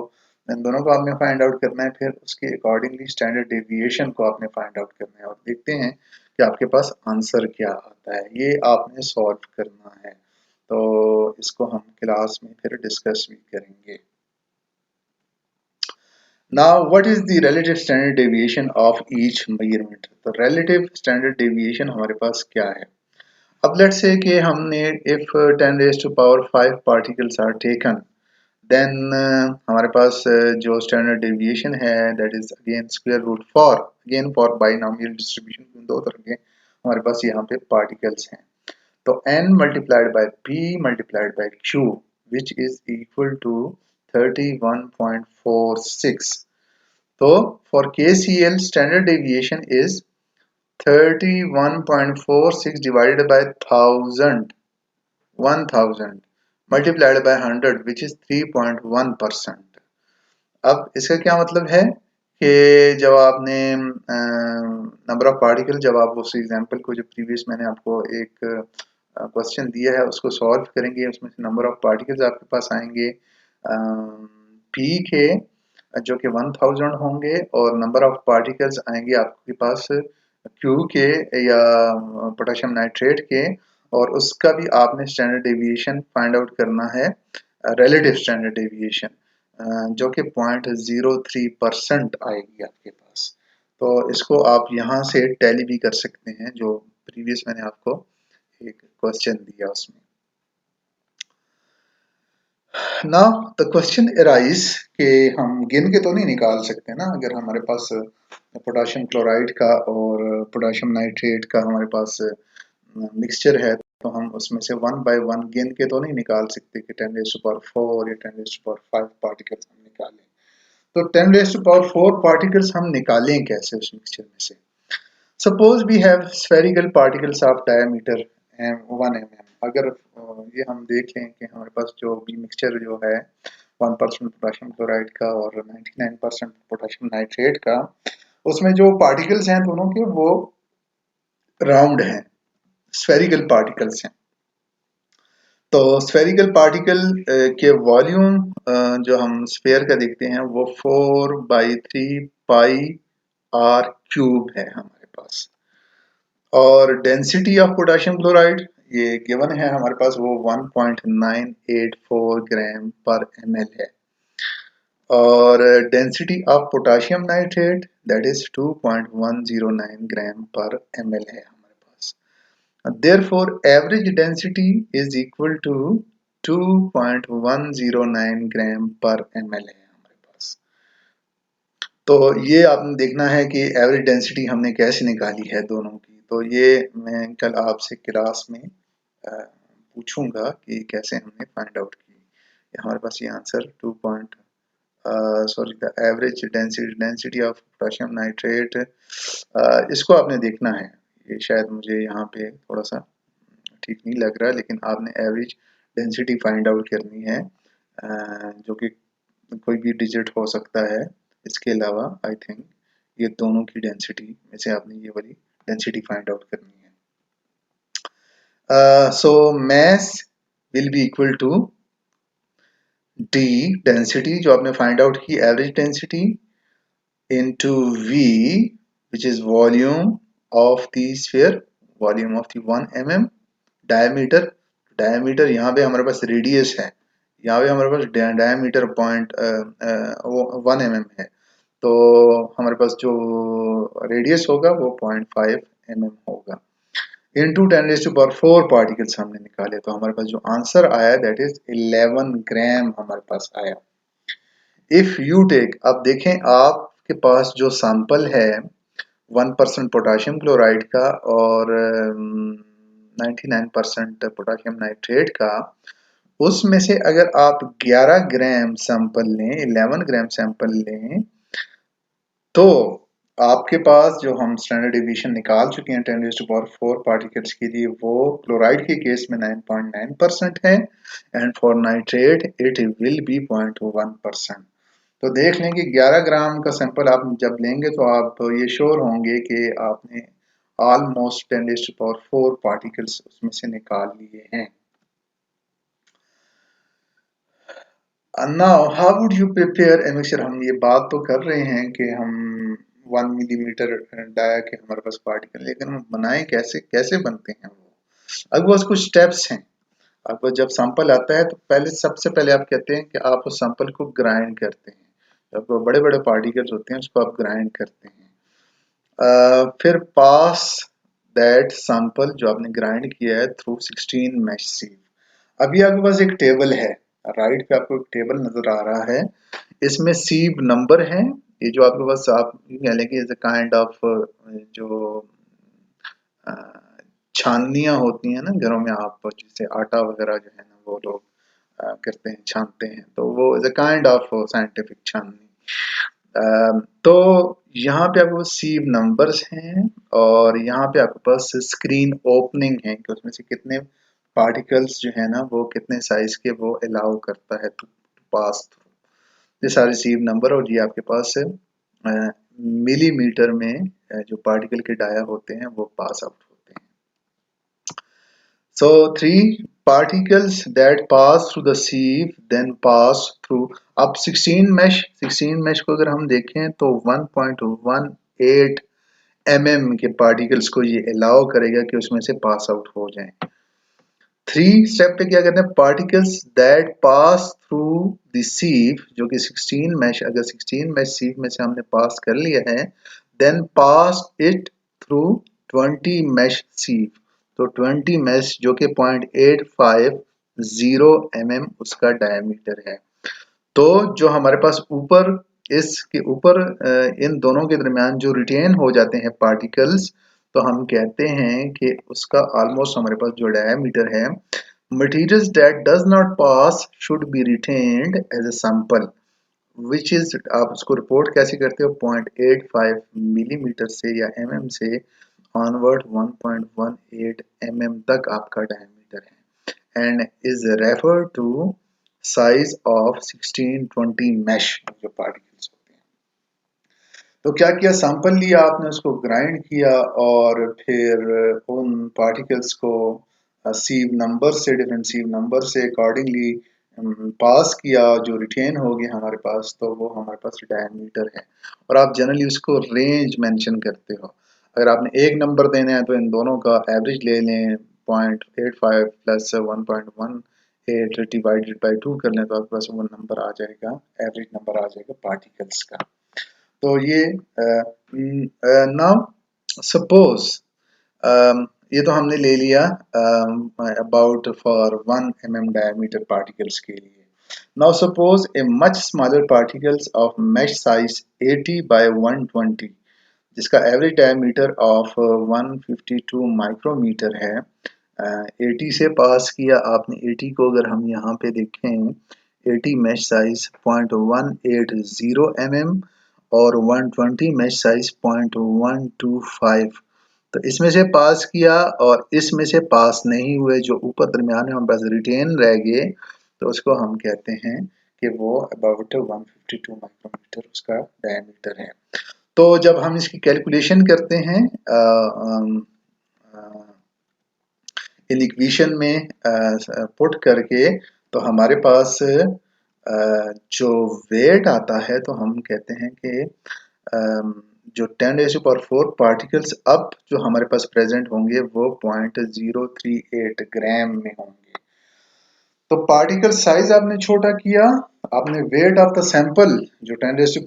इन दोनों को आपने फाइंड आउट करना है, फिर उसके अकॉर्डिंगली स्टैंडर्ड डेविएशन को आपने फाइंड आउट करना है, और देखते हैं कि आपके पास आंसर क्या आता है। ये आपने सॉल्व करना है, तो इसको हम क्लास में फिर डिस्कस भी करेंगे। Now, what is the relative standard deviation of each measurement? तो relative standard deviation हमारे पास क्या है? अब लेट्स से कि हमने if 10⁵ particles are taken, then हमारे पास जो स्टैंडर्ड डेविएशन है that is again square root for, again for binomial distribution दो तरह के हमारे पास यहाँ पे पार्टिकल्स हैं। तो n multiplied by p multiplied by q which is equal to 31.46। तो for KCl standard deviation is 31.46 divided by 1000 multiplied by 100 which is 3.1%। अब इसका क्या मतलब है कि जब आपने नंबर ऑफ पार्टिकल, जब आप उस एग्जांपल को जो प्रीवियस मैंने आपको एक क्वेश्चन दिया है उसको सॉल्व करेंगे, उसमें से नंबर ऑफ पार्टिकल्स आपके पास आएंगे पी के जो कि 1000 होंगे, और नंबर ऑफ पार्टिकल्स आएंगे आपके पास क्यू के या पोटेशियम नाइट्रेट के, और उसका भी आपने स्टैंडर्ड डेविएशन फाइंड आउट करना है, रिलेटिव स्टैंडर्ड डेविएशन जो कि 0.03% आएगी आपके पास। तो इसको आप यहाँ से टैली भी कर सकते हैं, जो प्रीवियस मैंने आपको एक क्वेश्चन दिया उसमें। नाउ द क्वेश्चन अराइज कि हम गिन के तो नहीं निकाल सकते ना, अगर हमारे पास पोटेशियम क्लोराइड का और पोटेशियम नाइट्रेट का हमारे पास मिक्सचर है, तो हम उसमें से वन बाय वन गिन के तो नहीं निकाल सकते कि 10⁻⁴ या 10⁻⁵ पार्टिकल्स हम निकालें। तो 10⁻⁴ पार्टिकल्स हम निकालें कैसे उस मिक्सचर में से। Suppose we have spherical particles of diameter 1 mm। अगर ये हम देख लें कि हमारे पास जो भी मिक्सचर जो है 1% पोटेशियम क्लोराइड का और 99% पोटेशियम नाइट्रेट का, उसमें जो पार्टिकल्स हैं दोनों के वो राउंड हैं, स्फेरिकल पार्टिकल्स हैं। तो स्फेरिकल पार्टिकल के वॉल्यूम जो हम स्फेयर का देखते हैं वो 4/3 पाई आर क्यूब है हमारे पास, और डेंसिटी ऑफ पोटेशियम क्लोराइड ये गिवन है हमारे पास, वो 1.984 ग्राम पर ml है, और density of potassium nitrate that is 2.109 ग्राम पर ml है हमारे पास। Therefore, average density is equal to 2.109 ग्राम पर ml है हमारे पास। तो ये आपने देखना है कि एवरेज डेंसिटी हमने कैसे निकाली है दोनों की। तो ये मैं कल आपसे क्लास में पूछूंगा कि कैसे हमने फाइंड आउट की। हमारे पास ये answer the average density of potassium nitrate, इसको आपने देखना है। ये शायद मुझे यहाँ पे थोड़ा सा ठीक नहीं लग रहा है, लेकिन आपने एवरेज डेंसिटी फाइंड आउट करनी है, जो कि कोई भी डिजिट हो सकता है। इसके अलावा आई थिंक ये दोनों की डेंसिटी में से आपने ये वाली डेंसिटी फाइंड आउट करनी है। So mass will be equal to the density जो आपने फाइंड आउट की, average density, into V which is volume of the sphere, volume of the 1 mm, diameter, diameter यहाँ पे हमारे पास रेडियस है, यहाँ पे हमारे पास डायमीटर 1 mm है, तो हमारे पास जो रेडियस होगा वो 0.5 mm होगा। इंटू 10⁻⁴ पार्टिकल्स हमने निकाले, तो हमारे पास जो आंसर आया दैट इज 11 ग्राम हमारे पास आया। इफ यू टेक, अब देखें आपके पास जो सैंपल है 1% पोटेशियम क्लोराइड का और 99% पोटेशियम नाइट्रेट का, उसमें से अगर आप 11 ग्राम सैंपल लें, 11 ग्राम सैंपल लें, तो आपके पास जो हम स्टैंडर्ड डेविएशन निकाल चुके हैं 10⁻⁴ पार्टिकल्स के लिए, वो क्लोराइड के केस में 9.9% है, and for nitrate it will be 0.1%। तो देख लें कि 11 ग्राम का सैंपल आप जब लेंगे तो आप ये श्योर होंगे कि आपने ऑलमोस्ट 10⁻⁴ पार्टिकल्स उसमें से निकाल लिए हैं। Now how would you prepare a mixture. हम ये बात तो कर रहे हैं कि हम 1 मिलीमीटर डाया के हमारे पास पार्टिकल, लेकिन हम बनाएं कैसे, कैसे बनते हैं वो। अब बस कुछ स्टेप्स हैं। अब जब सैंपल आता है तो पहले, सबसे पहले आप कहते हैं कि आप उस सैंपल को ग्राइंड करते हैं, जब बड़े बड़े पार्टिकल्स होते हैं उसको आप ग्राइंड करते हैं। फिर पास दैट सैंपल जो आपने ग्राइंड किया है थ्रू 16 मैश सीव। अभी आपके पास एक टेबल है, राइट पे आपको एक टेबल नजर आ रहा है, इसमें सीव नंबर है। ये जो आपके पास, आप कह लें कि इज अ काइंड ऑफ जो छाननियाँ होती हैं ना घरों में, आप जैसे आटा वगैरह जो है ना वो लोग करते हैं, छानते हैं, तो वो is a kind of scientific छाननी। तो यहाँ पे आपके पास सीव नंबर्स हैं और यहाँ पे आपके पास स्क्रीन ओपनिंग है कि उसमें से कितने पार्टिकल्स जो है ना वो कितने साइज के वो अलाउ करता है टू पास थ्रू। ये सारे सीव नंबर और ये आपके पास मिलीमीटर में जो पार्टिकल के डाया होते हैं वो पास आउट होते हैं। So three particles that pass through the sieve then pass through अब 16 mesh को अगर हम देखें तो 1.18 mm के पार्टिकल्स को ये अलाउ करेगा कि उसमें से पास आउट हो जाएं। थ्री स्टेप पे क्या कहते हैं particles that pass through the सीव जो कि 16 मैश अगर 16 मैश सीव में से हमने पास कर लिया है then pass it through 20 mesh sieve तो 20 मैश जो कि 0.850 mm उसका डायमीटर है। तो जो हमारे पास ऊपर इसके ऊपर इन दोनों के दरमियान जो रिटेन हो जाते हैं पार्टिकल्स तो हम कहते हैं कि उसका ऑलमोस्ट हमारे पास जो डायमीटर है materials that does not pass should be retained as a sample which is आप उसको रिपोर्ट कैसे करते हो 0.85 मिलीमीटर से या mm से ऑनवर्ड 1.18 mm तक आपका डायमीटर है and is referred to size of 1620 mesh जो पार्टिकल्स होते हैं। तो क्या किया सैंपल लिया आपने उसको ग्राइंड किया और फिर उन पार्टिकल्स को सीव नंबर से डिफरेंट सीव नंबर से अकॉर्डिंगली पास किया जो रिटेन हो गया हमारे पास तो वो हमारे पास डायमीटर है और आप जनरली उसको रेंज मेंशन करते हो। अगर आपने एक नंबर देना है तो इन दोनों का एवरेज ले लें 0.85 प्लस 1.18 डिवाइडेड बाई 2 कर लें तो आपके पास वो नंबर आ जाएगा एवरेज नंबर आ जाएगा पार्टिकल्स का। तो ये नाउ सपोज ये तो हमने ले लिया about for 1 mm diameter particles के लिए। Now suppose a much smaller particles of mesh size 80 by 120 जिसका एवरेज डायमीटर ऑफ 152 माइक्रोमीटर है। 80 से पास किया आपने 80 को अगर हम यहाँ पे देखें 80 मेश साइज 0.180 mm और 120 मेश साइज 0.125 तो इसमें से पास किया और इसमें से पास नहीं हुए जो ऊपर दरमियान में हम बस रिटेन रह गए तो उसको हम कहते हैं कि वो अबाउट 152 माइक्रोमीटर उसका डायमीटर है। तो जब हम इसकी कैलकुलेशन करते हैं इन इक्वेशन में पुट करके तो हमारे पास जो वेट आता है तो हम कहते हैं कि जो 10⁴ पार्टिकल्स अब जो हमारे पास प्रेजेंट होंगे वो 0.038 ग्राम में होंगे। तो पार्टिकल साइज आपने छोटा किया आपने वेट ऑफ द सैंपल जो 10⁴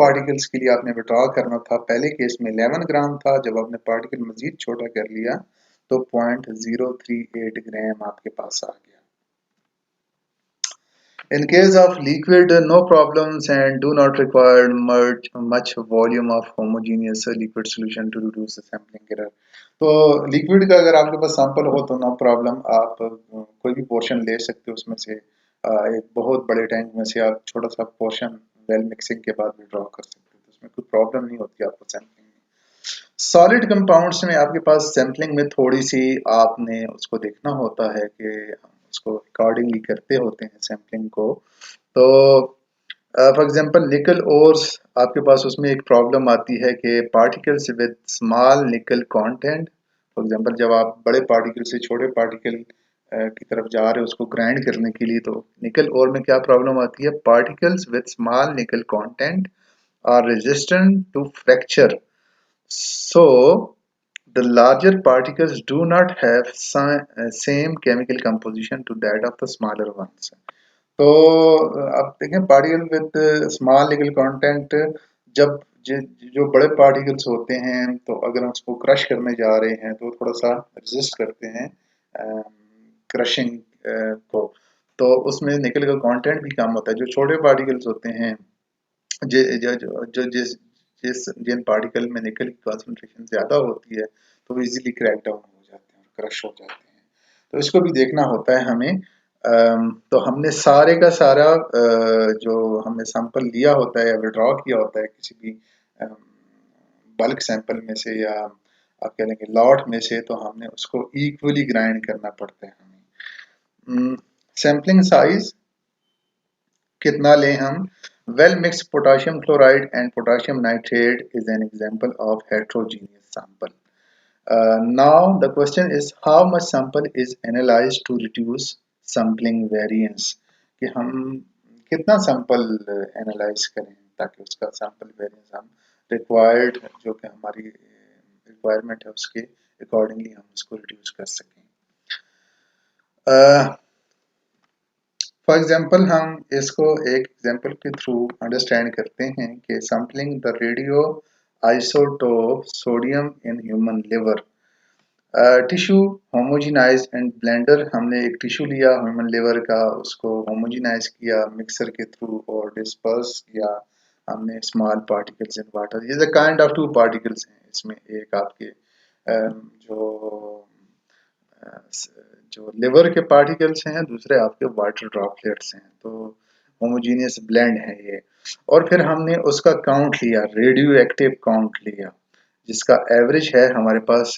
पार्टिकल्स के लिए आपने विड्रॉ करना था पहले केस में 11 ग्राम था जब आपने पार्टिकल मजीद छोटा कर लिया तो 0.038 ग्राम आपके पास आ गया। In case of liquid, no problems and do not require much volume of homogeneous liquid solution to reduce the sampling error. तो लिक्विड का अगर आपके पास सैंपल हो तो नो प्रॉब्लम आप कोई भी पोर्शन ले सकते हो उसमें से एक बहुत बड़े टैंक में से आप छोटा सा पोर्शन वेल मिक्सिंग के बाद विड्रॉ कर सकते हो तो उसमें कोई प्रॉब्लम नहीं होती आपको सैम्पलिंग में। सॉलिड कंपाउंड्स में आपके पास सैम्पलिंग में थोड़ी सी आपने उसको देखना होता है कि उसको अकॉर्डिंगली करते होते हैं सैम्पलिंग को। तो फॉर एग्जांपल निकल ओर्स आपके पास उसमें एक प्रॉब्लम आती है कि particles with small nickel content for example जब आप बड़े पार्टिकल से छोटे पार्टिकल की तरफ जा रहे हो उसको ग्राइंड करने के लिए तो निकल ओर में क्या प्रॉब्लम आती है particles with small nickel content are resistant to fracture so the larger particles do not have same chemical composition to that of the smaller ones. तो आप देखें particle with small nickel content जब जो बड़े पार्टिकल्स होते हैं तो अगर हम उसको क्रश करने जा रहे हैं तो थोड़ा सा रेजिस्ट करते हैं क्रशिंग को तो उसमें निकल का कंटेंट भी कम होता है। जो छोटे पार्टिकल्स होते हैं जो जो जो जिस जिस जिन पार्टिकल में निकल की कंसंट्रेशन ज़्यादा होती है तो वो इजीली क्रैक डाउन हो जाते हैं और क्रश हो जाते हैं। तो इसको भी देखना होता है हमें तो हमने सारे का सारा जो हमने सैंपल लिया होता है या विड्रॉ किया होता है किसी भी बल्क सैंपल में से या आप कह लेंगे लॉट में से, तो हमने उसको इक्वली ग्राइंड करना पड़ता है हमें। सैम्पलिंग साइज कितना लें हम? Well mix potassium chloride and potassium nitrate is an example of heterogeneous sample. Now the question is how much sample is analyzed to reduce sampling variance, कि हम कितना सैंपल एनालाइज करें ताकि उसका सैंपल वेरिएंस हम रिक्वायर्ड जो कि हमारी रिक्वायरमेंट है उसके अकॉर्डिंगली हम उसको रिड्यूस कर सकें। फॉर एग्जांपल हम इसको एक एग्जांपल के थ्रू अंडरस्टैंड करते हैं कि sampling the radio isotope sodium in human liver. Tissue homogenise and blender, हमने एक टिश्यू लिया ह्यूमन लिवर का, उसको होमोजेनाइज किया मिक्सर के थ्रू और डिस्पर्स किया हमने स्मॉल पार्टिकल्स इन वाटर। ये the kind of two particles हैं इसमें, एक आपके जो जो लिवर के पार्टिकल्स हैं, दूसरे आपके वाटर ड्रॉपलेट्स हैं। तो होमोजीनियस ब्लेंड है ये। और फिर हमने उसका काउंट लिया, रेडियो एक्टिव काउंट लिया, जिसका एवरेज है हमारे पास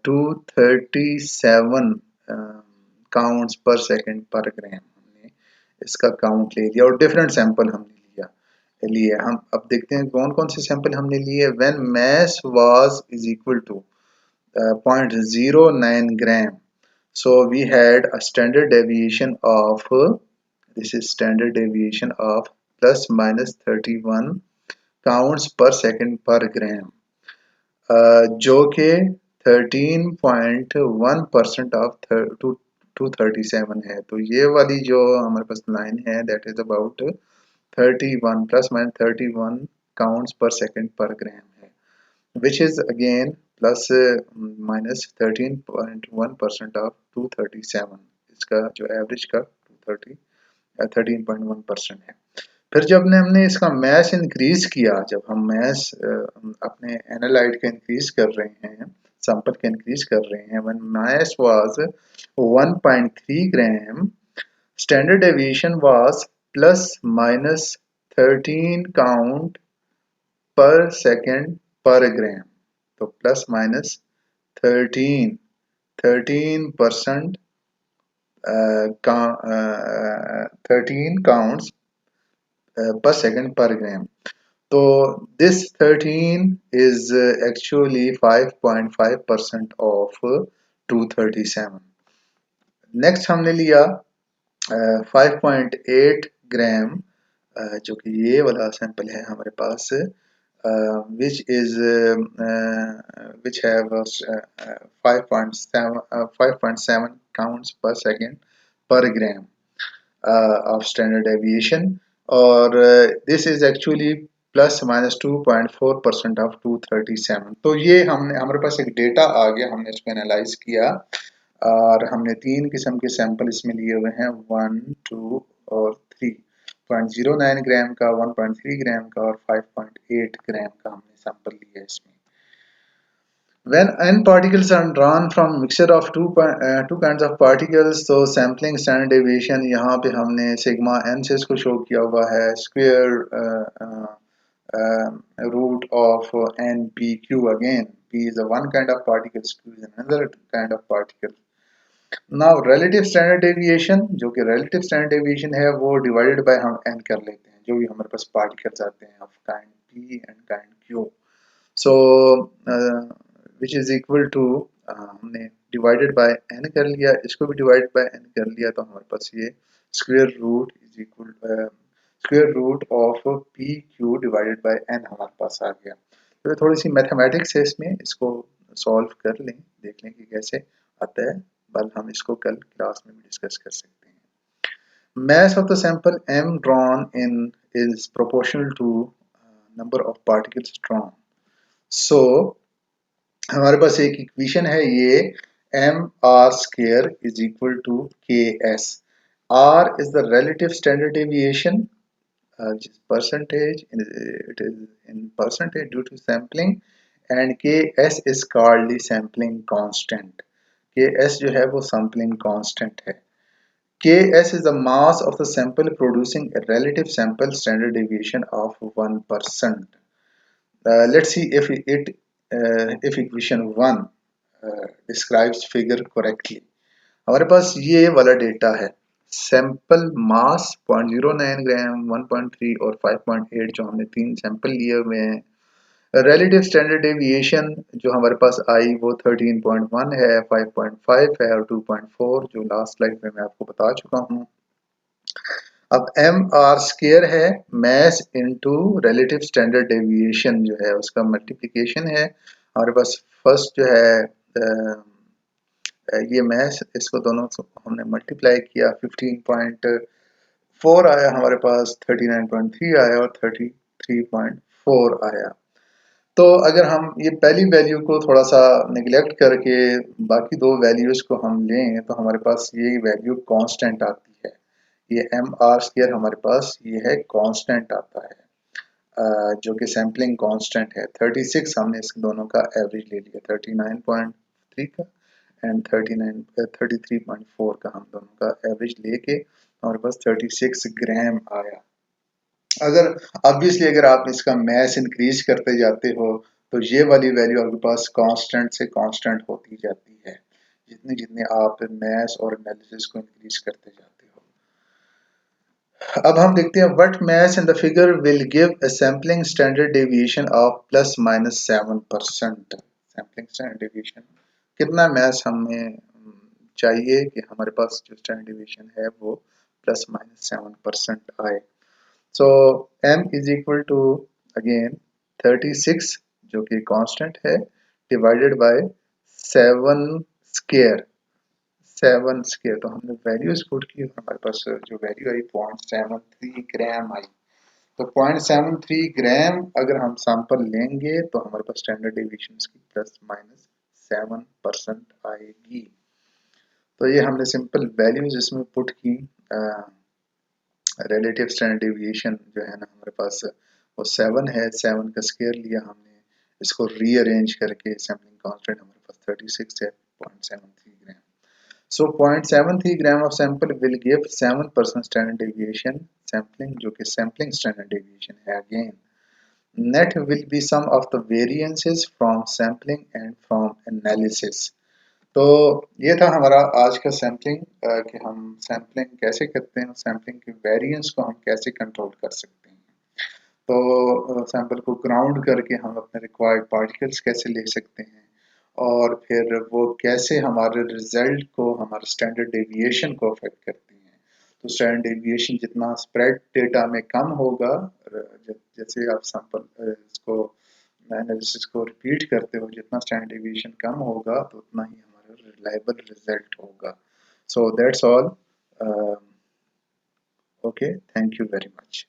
237 काउंट्स पर सेकंड पर ग्राम। हमने इसका काउंट ले लिया और डिफरेंट सैंपल हमने लिया लिए। हम अब देखते हैं कौन कौन से सैंपल हमने लिए। When mass was is equal to 0.09 gram, so we had a standard deviation of this is standard deviation of plus minus 31 counts per second per gram, जो कि 13.1% ऑफ 237 है। तो ये वाली जो हमारे पास लाइन है that is about 31 plus minus 31 counts पर सेकंड पर ग्राम है, which is again plus minus 13.1% of 237। इसका जो एवरेज का 230 13.1% है। फिर जब हमने इसका मैस इंक्रीज किया, जब हम मैस अपने एनालाइट का इंक्रीज कर रहे हैं, सैंपल का इंक्रीज कर रहे हैं, when mass was 1.3 gram, standard deviation was plus minus 13 count per second per gram. तो plus minus 13% 13 counts per second per gram. So this 13 is actually 5.5% of 237. Next हमने लिया 5.8 ग्राम, जो कि ये वाला सैंपल है हमारे पास, which is which have 5.7 counts per second per gram of standard deviation, और this is actually plus minus 2.4% of 237। तो ये हमने हमारे पास एक डेटा आ गया, हमने इसको एनालाइज किया और हमने तीन किस्म के सैंपल इसमें लिए हुए हैं, 1, 2 और 3। 0.09 ग्राम का, 1.3 ग्राम का और 5.8 ग्राम का हमने सैंपल लिया इसमें। When n particles are drawn from mixture of two kinds of particles, तो sampling standard deviation यहाँ पे हमने सिग्मा n से इसको शो किया हुआ है, square root of npq। again p is a one kind of particle, q is another kind of particle। now relative standard deviation, जो कि relative standard deviation है, वो divided by हम n कर लेते हैं जो भी हमारे पास particles आते हैं of kind p and kind q। so which is equal to हमने डिवाइडेड बाय n कर लिया, इसको भी डिवाइड बाय n कर लिया, तो हमारे पास ये square root is equal square root of p q divided by n हमारे पास आ गया। तो थोड़ी सी मैथमेटिक्स है इसमें, इसको सॉल्व कर लें, देख लें कि कैसे आता है, बल हम इसको कल क्लास में भी डिस्कस कर सकते हैं। mass of the sample m drawn in is proportional to number of particles drawn। so हमारे पास एक इक्वेशन है ये, M R square is equal to K S. R is the relative standard deviation, percentage, it is in percentage due to sampling, and ks is called the sampling constant। ks जो है वो sampling constant है। Ks is the mass of the sample producing a relative sample standard deviation of 1%. Let's see if equation 1 describes figure correctly. हमारे पास ये वाला डेटा है, सैंपल मास 0.09 ग्राम, 1.3 और 5.8, जो हमने 3 सैंपल लिए हुए हैं। रिलेटिव स्टैंडर्ड डेविएशन जो हमारे पास आई वो 13.1 है, 5.5 है और 2.4 जो लास्ट स्लाइड में मैं आपको बता चुका हूँ। अब एम आर स्केयर है mass into relative standard deviation, जो है उसका मल्टीप्लिकेशन है। हमारे पास फर्स्ट जो है ये मैस, इसको दोनों हमने मल्टीप्लाई किया, 15.4 आया हमारे पास, 39.3 आया और 33.4 आया। तो अगर हम ये पहली वैल्यू को थोड़ा सा निगलेक्ट करके बाकी दो वैल्यूज को हम लें तो हमारे पास ये वैल्यू कांस्टेंट आती है। ये एम आर स्क्वायर हमारे पास ये है कांस्टेंट आता है, जो कि सैम्पलिंग कांस्टेंट है। 36 हमने इस दोनों का एवरेज ले लिया, 39.3 का एंड 33.4 का, हम दोनों का एवरेज लेके हमारे पास 36 ग्राम आया। अगर ऑब्वियसली अगर आप इसका मैस इंक्रीज करते जाते हो तो ये वाली वैल्यू आपके पास कांस्टेंट से कांस्टेंट होती जाती है, जितने जितने आप मैस और एनालिसिस को इंक्रीज करते जाते हो। अब हम देखते हैं what mass in the figure will give a sampling standard deviation of ±7%। Sampling standard deviation कितना मैस हमें चाहिए कि हमारे पास जो स्टैंडर्ड डेविएशन है वो ±7% आए। So m is equal to again 36 जो कि कांस्टेंट है डिवाइडेड बाय 7 स्क्वायर, 7 स्क्वायर। तो हमने वैल्यूज पुट की, हमारे पास जो वैल्यू आई 0.73 ग्राम आई। तो 0.73 ग्राम अगर हम सैंपल लेंगे तो हमारे पास स्टैंडर्ड डेविएशन की ±7% आएगी। तो ये हमने सिंपल वैल्यूज इसमें पुट की। रिलेटिव स्टैंडर्ड डेविएशन जो है ना हमारे पास वो 7 है, 7 का स्क्वायर लिया हमने, इसको रीअरेंज करके सैम्पलिंग कांस्टेंट हमारे पास 36 है, 0.73 gram. So 0.73 gram of sample will give 7% standard deviation sampling, जो कि सैम्पलिंग स्टैंडर्ड डेविएशन है। Again net will be sum of the variances from sampling and from analysis. तो ये था हमारा आज का सैम्पलिंग, कि हम सैम्पलिंग कैसे करते हैं, सैम्पलिंग के वेरिएंस को हम कैसे कंट्रोल कर सकते हैं। तो सैंपल को ग्राउंड करके हम अपने रिक्वायर्ड पार्टिकल्स कैसे ले सकते हैं और फिर वो कैसे हमारे रिजल्ट को, हमारे स्टैंडर्ड डेविएशन को अफेक्ट करती हैं। तो स्टैंडर्ड डेविएशन जितना स्प्रेड डेटा में कम होगा, जैसे आप सैंपल इसको एनालिसिस को रिपीट करते हो, जितना स्टैंडर्ड डेविएशन कम होगा तो उतना ही हमारा रिलायबल रिजल्ट होगा। So that's all. Okay, thank you very much.